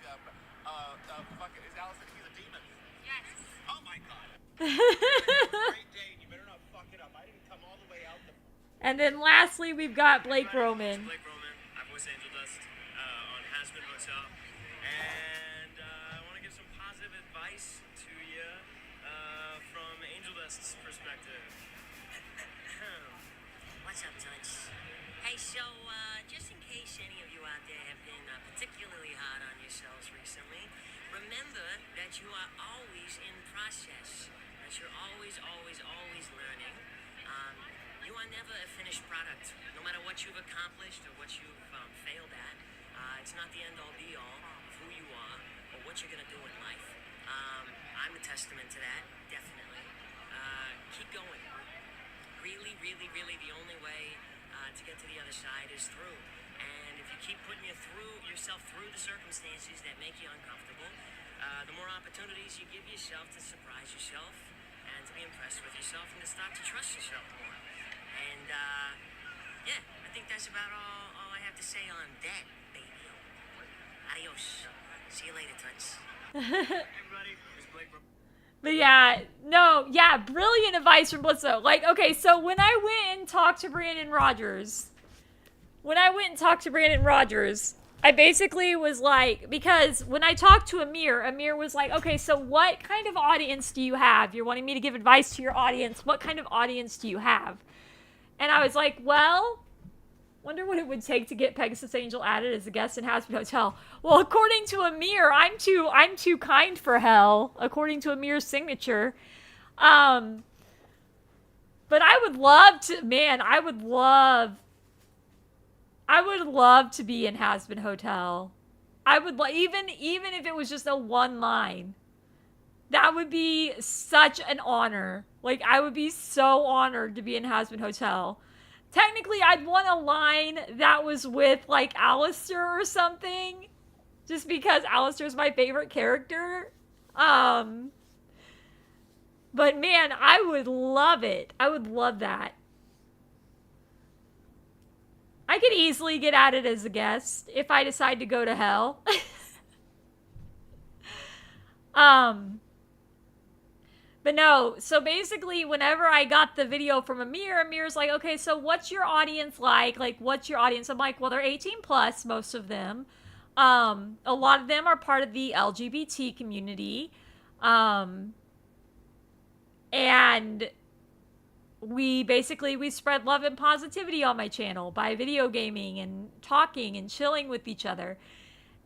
E: Fucking is Alistair? He's a demon.
C: Yes.
E: Oh my god. You're gonna have a great day. You better not fuck it up. I didn't come all the way out the.
A: And then lastly, we've got Blake
F: Everybody,
A: Roman.
F: it's Blake Roman. I voice Angel Dust on Hasbin Hotel. And I want to give some positive advice to you from Angel Dust's perspective.
C: What's up, Touch? Hey, so, just in case any of you out there have been particularly hard on yourselves recently, remember that you are always in process, that you're always, always, always learning. You are never a finished product, no matter what you've accomplished or what you've failed at. It's not the end-all, be-all of who you are or what you're going to do in life. I'm a testament to that, definitely. Keep going. Really, really, really, the only way to get to the other side is through. And if you keep putting yourself through the circumstances that make you uncomfortable, the more opportunities you give yourself to surprise yourself and to be impressed with yourself and to start to trust yourself more. And, yeah, I think that's about all I have to say on that, baby. Adios. See you later, Tuts.
F: Everybody, it's Blake Roman.
A: But yeah, no, yeah, brilliant advice from Blitzo. Like, okay, so when I went and talked to Brandon Rogers, I basically was like, because when I talked to Amir was like, okay, so what kind of audience do you have? You're wanting me to give advice to your audience. What kind of audience do you have? And I was like, well, wonder what it would take to get Pegasusangel added as a guest in Hasbin Hotel. Well, according to Amir, I'm too kind for hell, according to Amir's signature. But I would love to, man, I would love to be in Hasbin Hotel. I would even if it was just a one line. That would be such an honor. Like, I would be so honored to be in Hazbin Hotel. Technically, I'd want a line that was with, like, Alistair or something. Just because Alistair's my favorite character. But man, I would love it. I would love that. I could easily get added as a guest if I decide to go to hell. But no, so basically whenever I got the video from Amir's like, okay, so what's your audience like? Like, what's your audience? I'm like, well, they're 18 plus, most of them. A lot of them are part of the LGBT community. And we spread love and positivity on my channel by video gaming and talking and chilling with each other.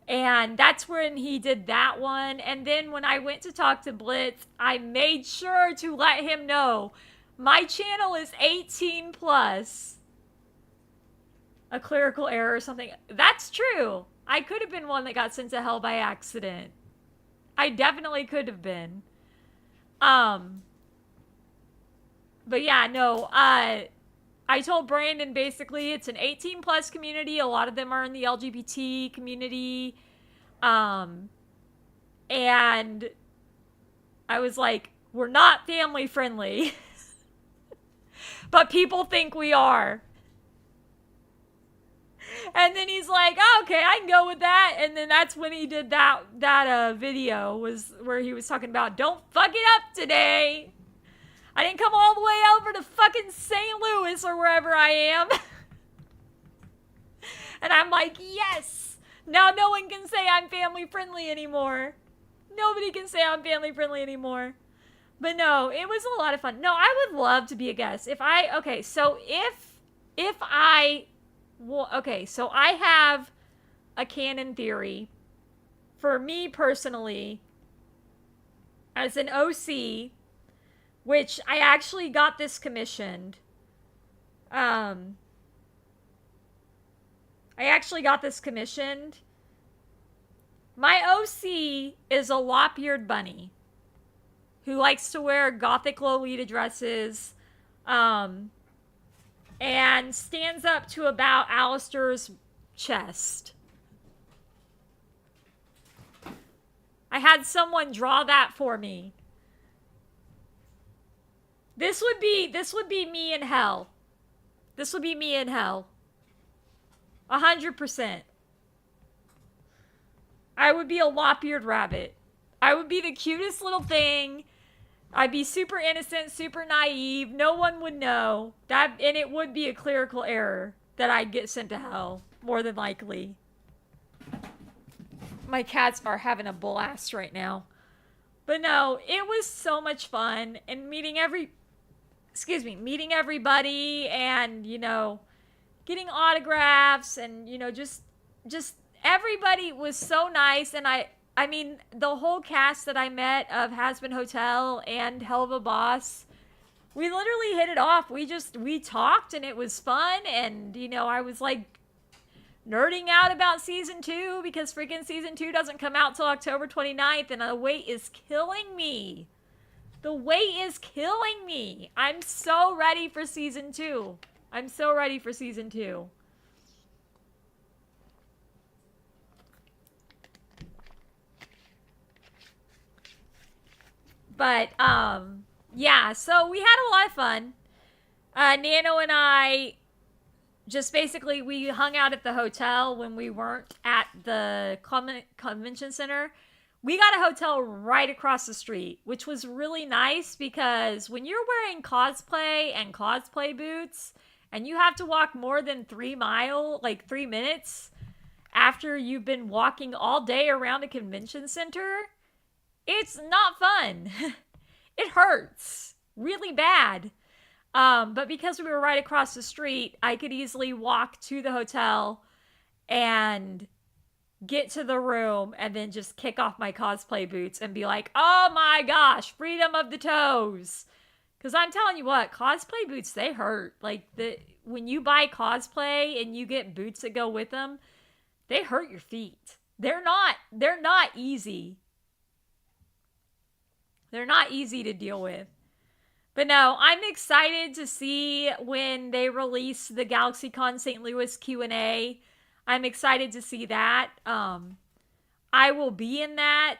A: And that's when he did that one. And then when I went to talk to Blitz, I made sure to let him know my channel is 18 plus. A clerical error or something. That's true. I could have been one that got sent to hell by accident. I definitely could have been. But yeah, no, I told Brandon basically it's an 18 plus community. A lot of them are in the LGBT community. And I was like, we're not family friendly. But people think we are. And then he's like, oh, okay, I can go with that. And then that's when he did that video was where he was talking about, don't fuck it up today. I didn't come all the way over to fucking St. Louis or wherever I am. And I'm like, yes. Now no one can say I'm family friendly anymore. Nobody can say I'm family friendly anymore. But no, it was a lot of fun. No, I would love to be a guest. So I have a canon theory for me personally as an OC, which I actually got this commissioned. My OC is a lop-eared bunny who likes to wear gothic Lolita dresses, and stands up to about Alistair's chest. I had someone draw that for me. This would be me in hell. This would be me in hell. 100%. I would be a lop-eared rabbit. I would be the cutest little thing. I'd be super innocent, super naive. No one would know. And it would be a clerical error that I'd get sent to hell, more than likely. My cats are having a blast right now. But no, it was so much fun. And meeting everybody and, getting autographs and, just everybody was so nice. And I mean, the whole cast that I met of Hazbin Hotel and Hell of a Boss, we literally hit it off. We talked and it was fun. And, I was like nerding out about season 2 because freaking season 2 doesn't come out till October 29th and the wait is killing me. The wait is killing me. I'm so ready for season 2. But, yeah, so we had a lot of fun. Nano and I just basically, we hung out at the hotel when we weren't at the convention center. We got a hotel right across the street, which was really nice because when you're wearing cosplay and cosplay boots and you have to walk more than 3 minutes after you've been walking all day around a convention center, it's not fun. It hurts really bad. But because we were right across the street, I could easily walk to the hotel and get to the room and then just kick off my cosplay boots and be like, oh my gosh, freedom of the toes. Because I'm telling you what, cosplay boots, they hurt. Like, when you buy cosplay and you get boots that go with them, they hurt your feet. They're not easy. They're not easy to deal with. But no, I'm excited to see when they release the GalaxyCon St. Louis Q&A. I'm excited to see that. I will be in that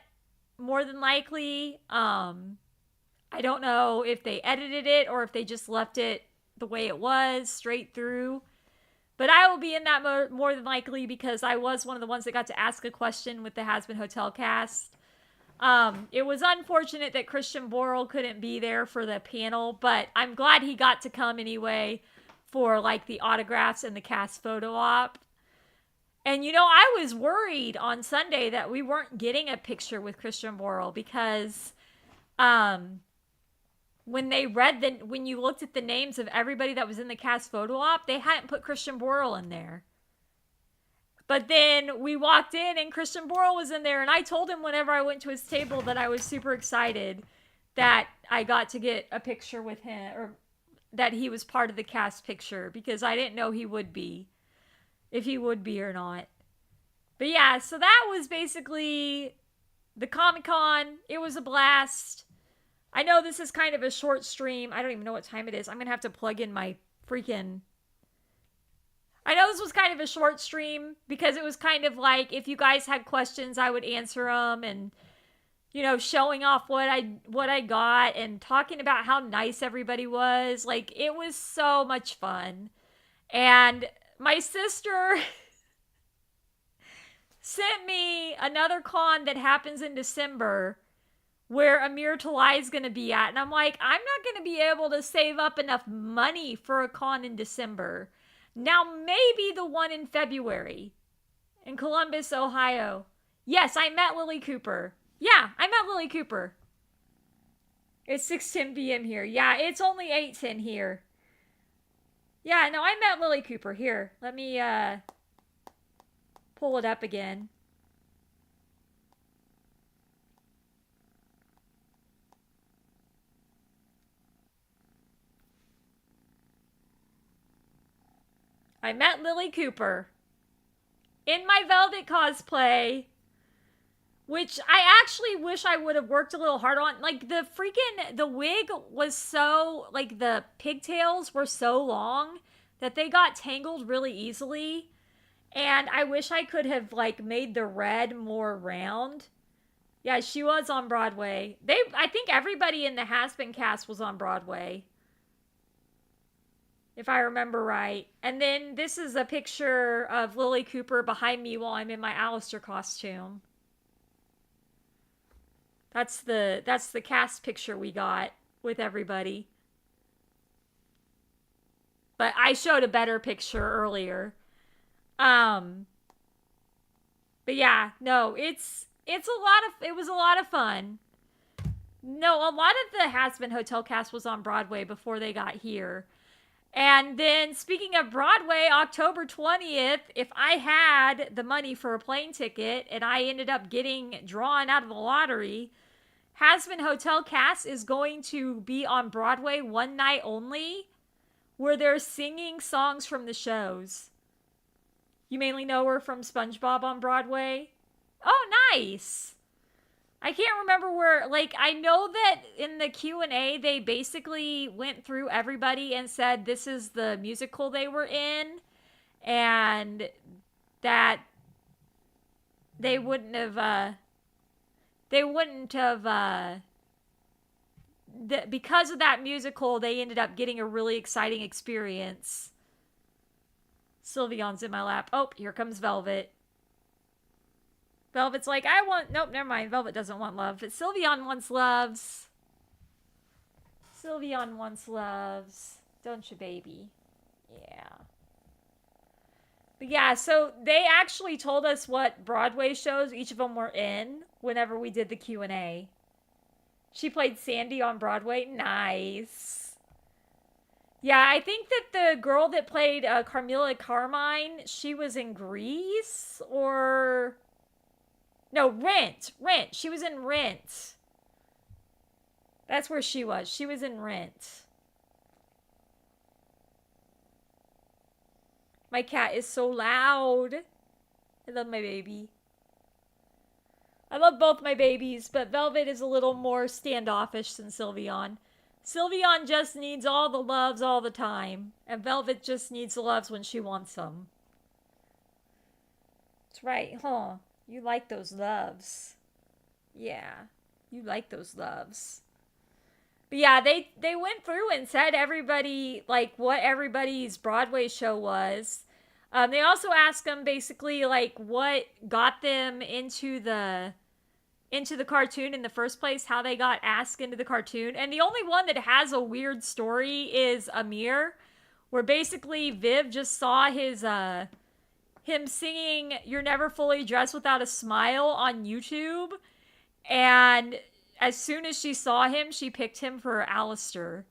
A: more than likely. I don't know if they edited it or if they just left it the way it was, straight through. But I will be in that more than likely because I was one of the ones that got to ask a question with the Has Been Hotel cast. It was unfortunate that Christian Borle couldn't be there for the panel, but I'm glad he got to come anyway for like the autographs and the cast photo op. And I was worried on Sunday that we weren't getting a picture with Christian Borle because when you looked at the names of everybody that was in the cast photo op, they hadn't put Christian Borle in there. But then we walked in and Christian Borle was in there, and I told him whenever I went to his table that I was super excited that I got to get a picture with him, or that he was part of the cast picture, because I didn't know if he would be or not. But yeah, so that was basically the Comic-Con. It was a blast. I know this is kind of a short stream. I don't even know what time it is. I'm going to have to plug in my freaking... I know this was kind of a short stream because it was kind of like if you guys had questions, I would answer them, and showing off what I got and talking about how nice everybody was. Like, it was so much fun. And my sister sent me another con that happens in December where Amir Talai is going to be at, and I'm like, I'm not going to be able to save up enough money for a con in December. Now, maybe the one in February in Columbus, Ohio. Yes, I met Lily Cooper. Yeah, I met Lily Cooper. It's 6:10 p.m. here. Yeah, it's only 8:10 here. Yeah, no, I met Lily Cooper. Here, let me pull it up again. I met Lily Cooper in my Velvet cosplay, which I actually wish I would have worked a little hard on. Like, the wig was so, like, the pigtails were so long that they got tangled really easily. And I wish I could have, like, made the red more round. Yeah, she was on Broadway. I think everybody in the Has Been cast was on Broadway, if I remember right. And then this is a picture of Lily Cooper behind me while I'm in my Alistair costume. That's the cast picture we got with everybody. But I showed a better picture earlier. But yeah, no, it was a lot of fun. No, a lot of the Has Been Hotel cast was on Broadway before they got here. And then, speaking of Broadway, October 20th, if I had the money for a plane ticket and I ended up getting drawn out of the lottery, Has Been Hotel cast is going to be on Broadway one night only, where they're singing songs from the shows. You mainly know her from SpongeBob on Broadway. Oh, nice. I can't remember where, like, I know that in the Q&A, they basically went through everybody and said this is the musical they were in, and that they wouldn't have, because of that musical, they ended up getting a really exciting experience. Sylveon's in my lap. Oh, here comes Velvet. Velvet's like, nope, never mind. Velvet doesn't want love, but Sylveon wants loves. Sylveon wants loves. Don't you, baby? Yeah. But yeah, so they actually told us what Broadway shows each of them were in whenever we did the Q&A. She played Sandy on Broadway. Nice. Yeah, I think that the girl that played Carmilla Carmine, she was in Grease, or... No, Rent. She was in Rent. That's where she was. She was in Rent. My cat is so loud. I love my baby. I love both my babies, but Velvet is a little more standoffish than Sylveon. Sylveon just needs all the loves all the time, and Velvet just needs the loves when she wants them. That's right, huh? You like those loves. Yeah, you like those loves. But yeah, they went through and said everybody, like, what everybody's Broadway show was. They also asked them basically like what got them into the cartoon in the first place, how they got asked into the cartoon. And the only one that has a weird story is Amir, where basically Viv just saw his him singing "You're Never Fully Dressed Without a Smile" on YouTube, and as soon as she saw him, she picked him for Alistair.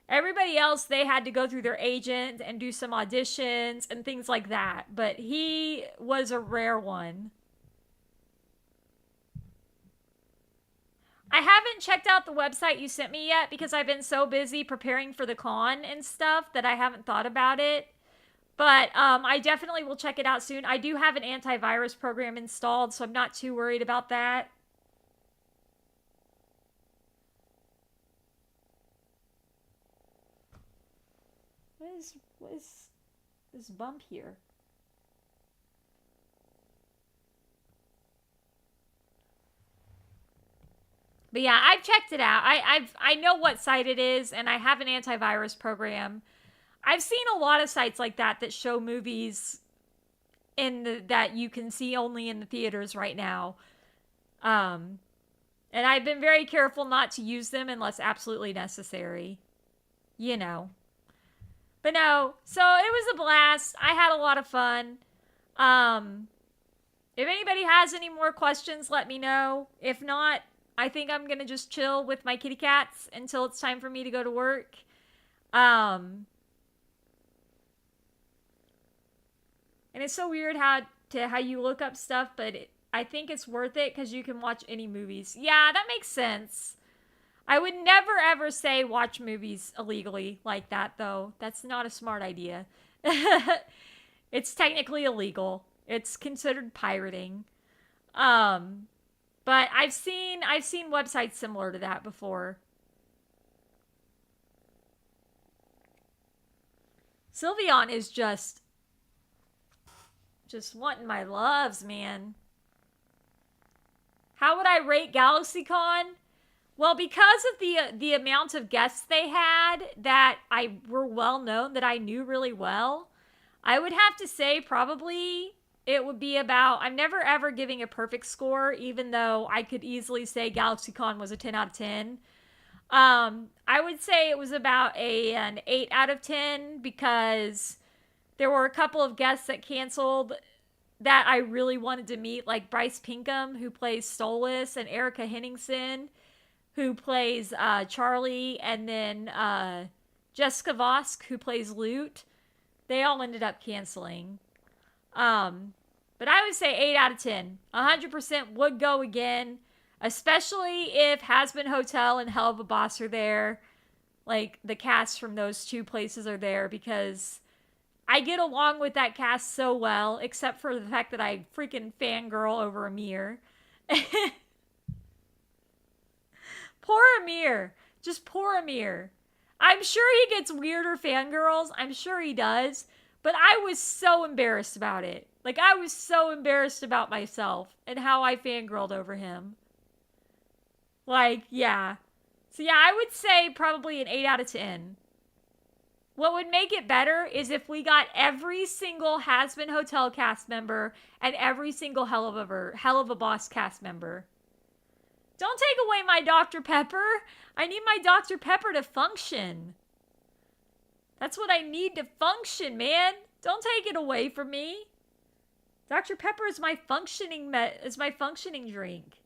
A: Everybody else, they had to go through their agent and do some auditions and things like that. But he was a rare one. I haven't checked out the website you sent me yet because I've been so busy preparing for the con and stuff that I haven't thought about it. But I definitely will check it out soon. I do have an antivirus program installed, so I'm not too worried about that. What is this bump here? But yeah, I've checked it out. I know what site it is, and I have an antivirus program. I've seen a lot of sites like that that show movies that you can see only in the theaters right now. And I've been very careful not to use them unless absolutely necessary. You know. But no, so it was a blast. I had a lot of fun. If anybody has any more questions, let me know. If not, I think I'm going to just chill with my kitty cats until it's time for me to go to work. And it's so weird how you look up stuff, but I think it's worth it because you can watch any movies. Yeah, that makes sense. I would never ever say watch movies illegally like that, though. That's not a smart idea. It's technically illegal. It's considered pirating. But I've seen websites similar to that before. Sylveon is just wanting my loves, man. How would I rate GalaxyCon? Well, because of the amount of guests they had that were well known, that I knew really well, I would have to say probably it would be about, I'm never ever giving a perfect score, even though I could easily say GalaxyCon was a 10 out of 10. I would say it was about an 8 out of 10 because there were a couple of guests that canceled that I really wanted to meet, like Bryce Pinkham, who plays Stolas, and Erica Henningsen, who plays Charlie, and then Jessica Vosk, who plays Lute. They all ended up canceling. But I would say 8 out of 10. 100% would go again, especially if Hazbin Hotel and Hell of a Boss are there. Like, the cast from those two places are there, because I get along with that cast so well, except for the fact that I freaking fangirl over Amir. Poor Amir. Just poor Amir. I'm sure he gets weirder fangirls. I'm sure he does. But I was so embarrassed about it. Like, I was so embarrassed about myself and how I fangirled over him. Like, yeah. So yeah, I would say probably an 8 out of 10. What would make it better is if we got every single Hazbin Hotel cast member and every single Hell of a Boss cast member. Don't take away my Dr. Pepper. I need my Dr. Pepper to function. That's what I need to function, man. Don't take it away from me. Dr. Pepper is my functioning drink.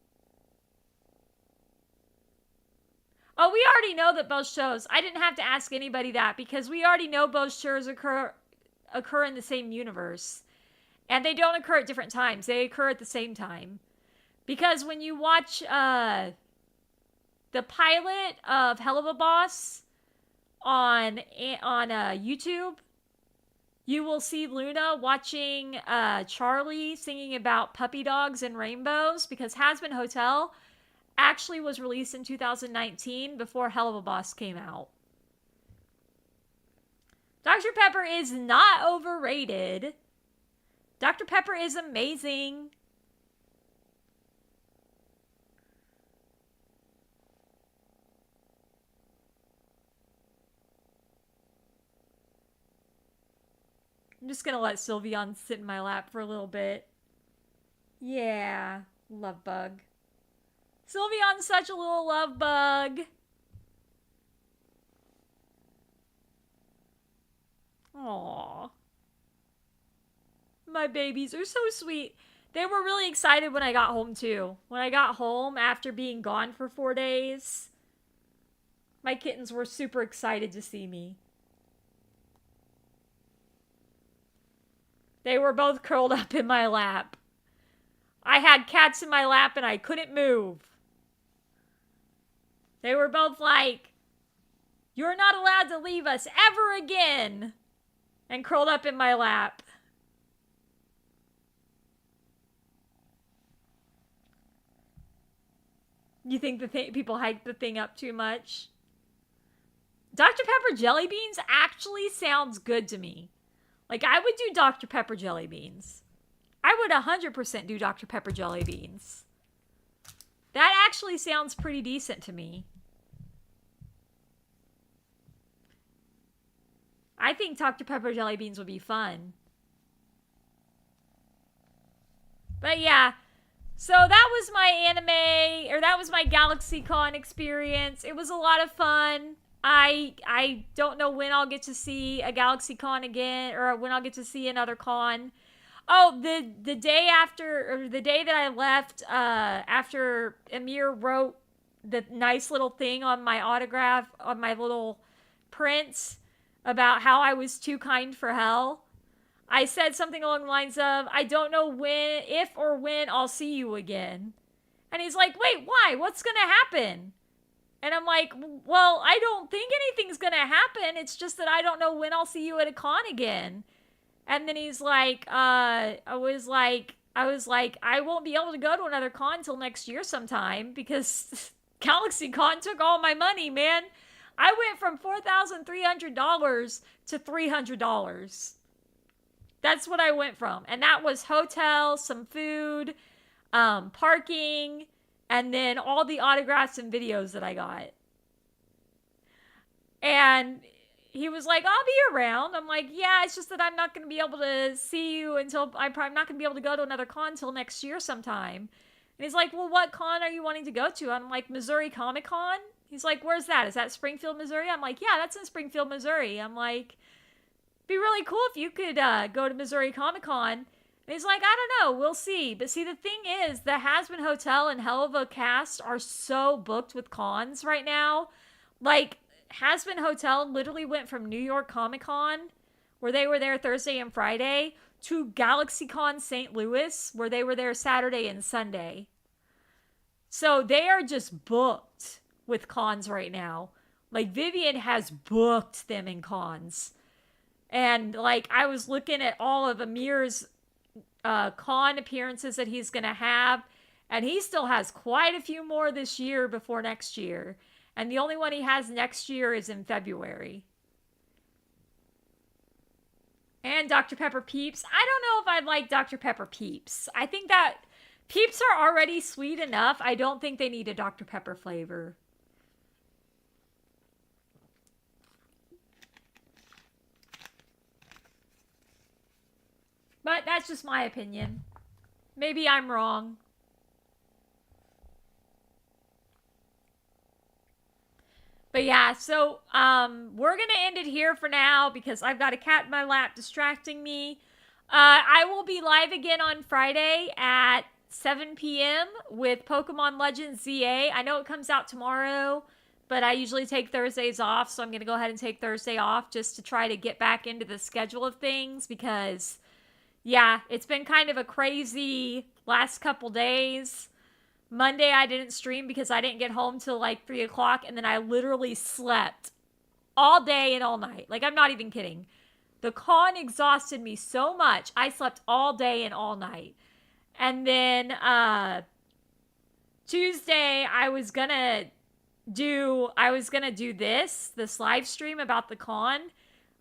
A: Oh, we already know that both shows. I didn't have to ask anybody that because we already know both shows occur in the same universe. And they don't occur at different times. They occur at the same time. Because when you watch the pilot of Hell of a Boss on YouTube, You will see Luna watching Charlie singing about puppy dogs and rainbows, because Hazbin Hotel actually was released in 2019 before Hell of a Boss came out. Dr. Pepper is not overrated. Dr. Pepper is amazing. I'm just gonna let Sylveon sit in my lap for a little bit. Yeah, love bug. Sylveon's such a little love bug. Aww. My babies are so sweet. They were really excited when I got home too. When I got home after being gone for 4 days, my kittens were super excited to see me. They were both curled up in my lap. I had cats in my lap and I couldn't move. They were both like, "You're not allowed to leave us ever again," and curled up in my lap. You think people hype the thing up too much? Dr. Pepper jelly beans actually sounds good to me. Like, I would do Dr. Pepper jelly beans. I would 100% do Dr. Pepper jelly beans. That actually sounds pretty decent to me. I think Dr. Pepper jelly beans would be fun. But yeah, so that was my anime, or that was my GalaxyCon experience. It was a lot of fun. I don't know when I'll get to see a GalaxyCon again, or when I'll get to see another con. Oh, the day after, or the day that I left, after Amir wrote the nice little thing on my autograph, on my little prints, about how I was too kind for hell, I said something along the lines of, "I don't know when, if or when I'll see you again." And he's like, "Wait, why? What's gonna happen?" And I'm like, "Well, I don't think anything's gonna happen. It's just that I don't know when I'll see you at a con again." And then he's like, I was like, "I won't be able to go to another con till next year sometime, because GalaxyCon took all my money, man. I went from $4,300 to $300. That's what I went from. And that was hotel, some food, parking, and then all the autographs and videos that I got. And he was like, "I'll be around." I'm like, "Yeah, it's just that I'm not going to be able to see you until, I'm not going to be able to go to another con until next year sometime." And he's like, "Well, what con are you wanting to go to?" I'm like, "Missouri Comic Con." He's like, "Where's that? Is that Springfield, Missouri?" I'm like, "Yeah, that's in Springfield, Missouri." I'm like, "Be really cool if you could go to Missouri Comic Con." And he's like, "I don't know, we'll see." But see, the thing is, the Hazbin Hotel and Hell of a Cast are so booked with cons right now. Like, Hazbin Hotel literally went from New York Comic Con, where they were there Thursday and Friday, to GalaxyCon St. Louis, where they were there Saturday and Sunday. So they are just booked with cons right now. Like, Vivian has booked them in cons. And, like, I was looking at all of Amir's con appearances that he's going to have, and he still has quite a few more this year before next year. And the only one he has next year is in February. And Dr. Pepper Peeps. I don't know if I'd like Dr. Pepper Peeps. I think that Peeps are already sweet enough. I don't think they need a Dr. Pepper flavor. But that's just my opinion. Maybe I'm wrong. But yeah, so we're going to end it here for now, because I've got a cat in my lap distracting me. I will be live again on Friday at 7 p.m. with Pokemon Legends ZA. I know it comes out tomorrow, but I usually take Thursdays off, so I'm going to go ahead and take Thursday off just to try to get back into the schedule of things, because, yeah, it's been kind of a crazy last couple days. Monday I didn't stream because I didn't get home till like 3 o'clock, and then I literally slept all day and all night. Like, I'm not even kidding. The con exhausted me so much. I slept all day and all night. And then Tuesday I was gonna do this live stream about the con,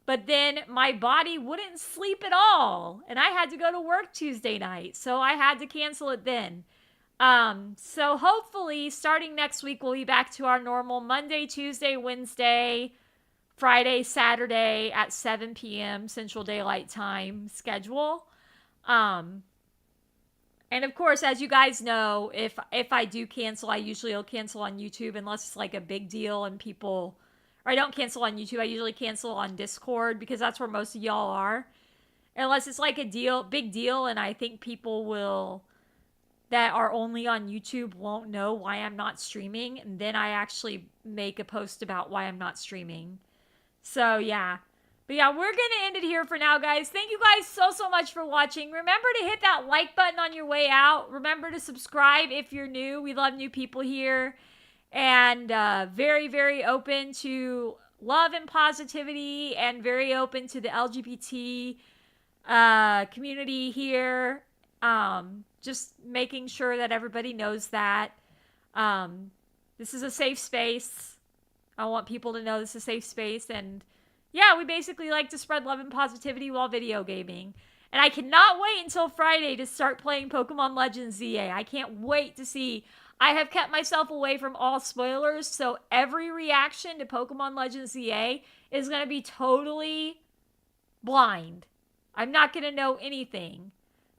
A: but then my body wouldn't sleep at all, and I had to go to work Tuesday night, so I had to cancel it then. So hopefully starting next week we'll be back to our normal Monday, Tuesday, Wednesday, Friday, Saturday at 7 p.m. Central Daylight Time schedule. And of course, as you guys know, if I do cancel, I usually will cancel on YouTube unless it's like a big deal and people, or I don't cancel on YouTube. I usually cancel on Discord because that's where most of y'all are. Unless it's like a big deal, and I think people that are only on YouTube won't know why I'm not streaming, and then I actually make a post about why I'm not streaming. So yeah. But yeah, we're going to end it here for now, guys. Thank you guys so much for watching. Remember to hit that like button on your way out. Remember to subscribe if you're new. We love new people here. And very open to love and positivity, and very open to the LGBT community here. Just making sure that everybody knows that. This is a safe space. I want people to know this is a safe space, and yeah, we basically like to spread love and positivity while video gaming. And I cannot wait until Friday to start playing Pokemon Legends ZA. I can't wait to see. I have kept myself away from all spoilers, so every reaction to Pokemon Legends ZA is going to be totally blind. I'm not going to know anything.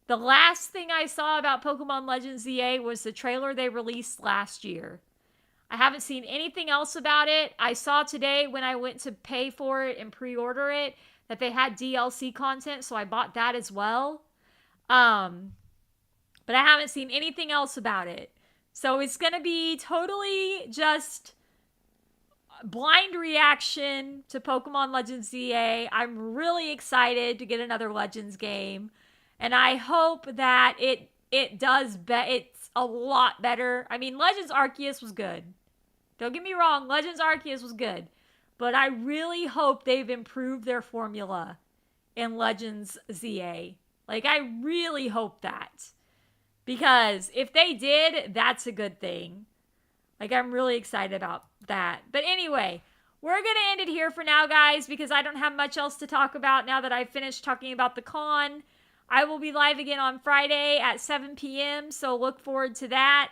A: The last thing I saw about Pokemon Legends ZA was the trailer they released last year. I haven't seen anything else about it. I saw today when I went to pay for it and pre-order it that they had DLC content, so I bought that as well. But I haven't seen anything else about it. So it's going to be totally just blind reaction to Pokemon Legends ZA. I'm really excited to get another Legends game. And I hope that it does it's a lot better. I mean, Legends Arceus was good. Don't get me wrong, Legends Arceus was good. But I really hope they've improved their formula in Legends ZA. Like, I really hope that. Because if they did, that's a good thing. Like, I'm really excited about that. But anyway, we're going to end it here for now, guys, because I don't have much else to talk about now that I've finished talking about the con. I will be live again on Friday at 7 p.m., so look forward to that.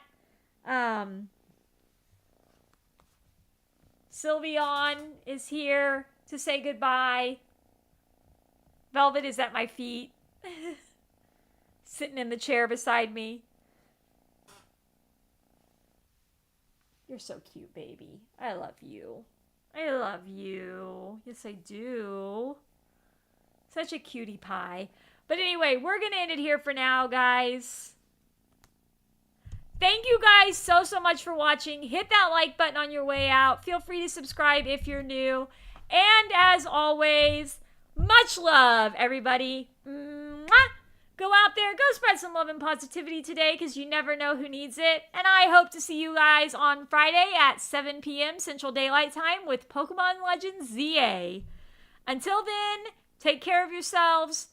A: Sylveon is here to say goodbye. Velvet is at my feet, sitting in the chair beside me. You're so cute, baby. I love you. I love you. Yes, I do. Such a cutie pie. But anyway, we're going to end it here for now, guys. Thank you guys so much for watching. Hit that like button on your way out. Feel free to subscribe if you're new. And as always, much love, everybody. Mwah! Go out there, go spread some love and positivity today, because you never know who needs it. And I hope to see you guys on Friday at 7 p.m. Central Daylight Time with Pokemon Legends ZA. Until then, take care of yourselves.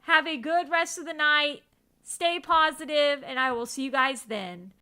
A: Have a good rest of the night. Stay positive, and I will see you guys then.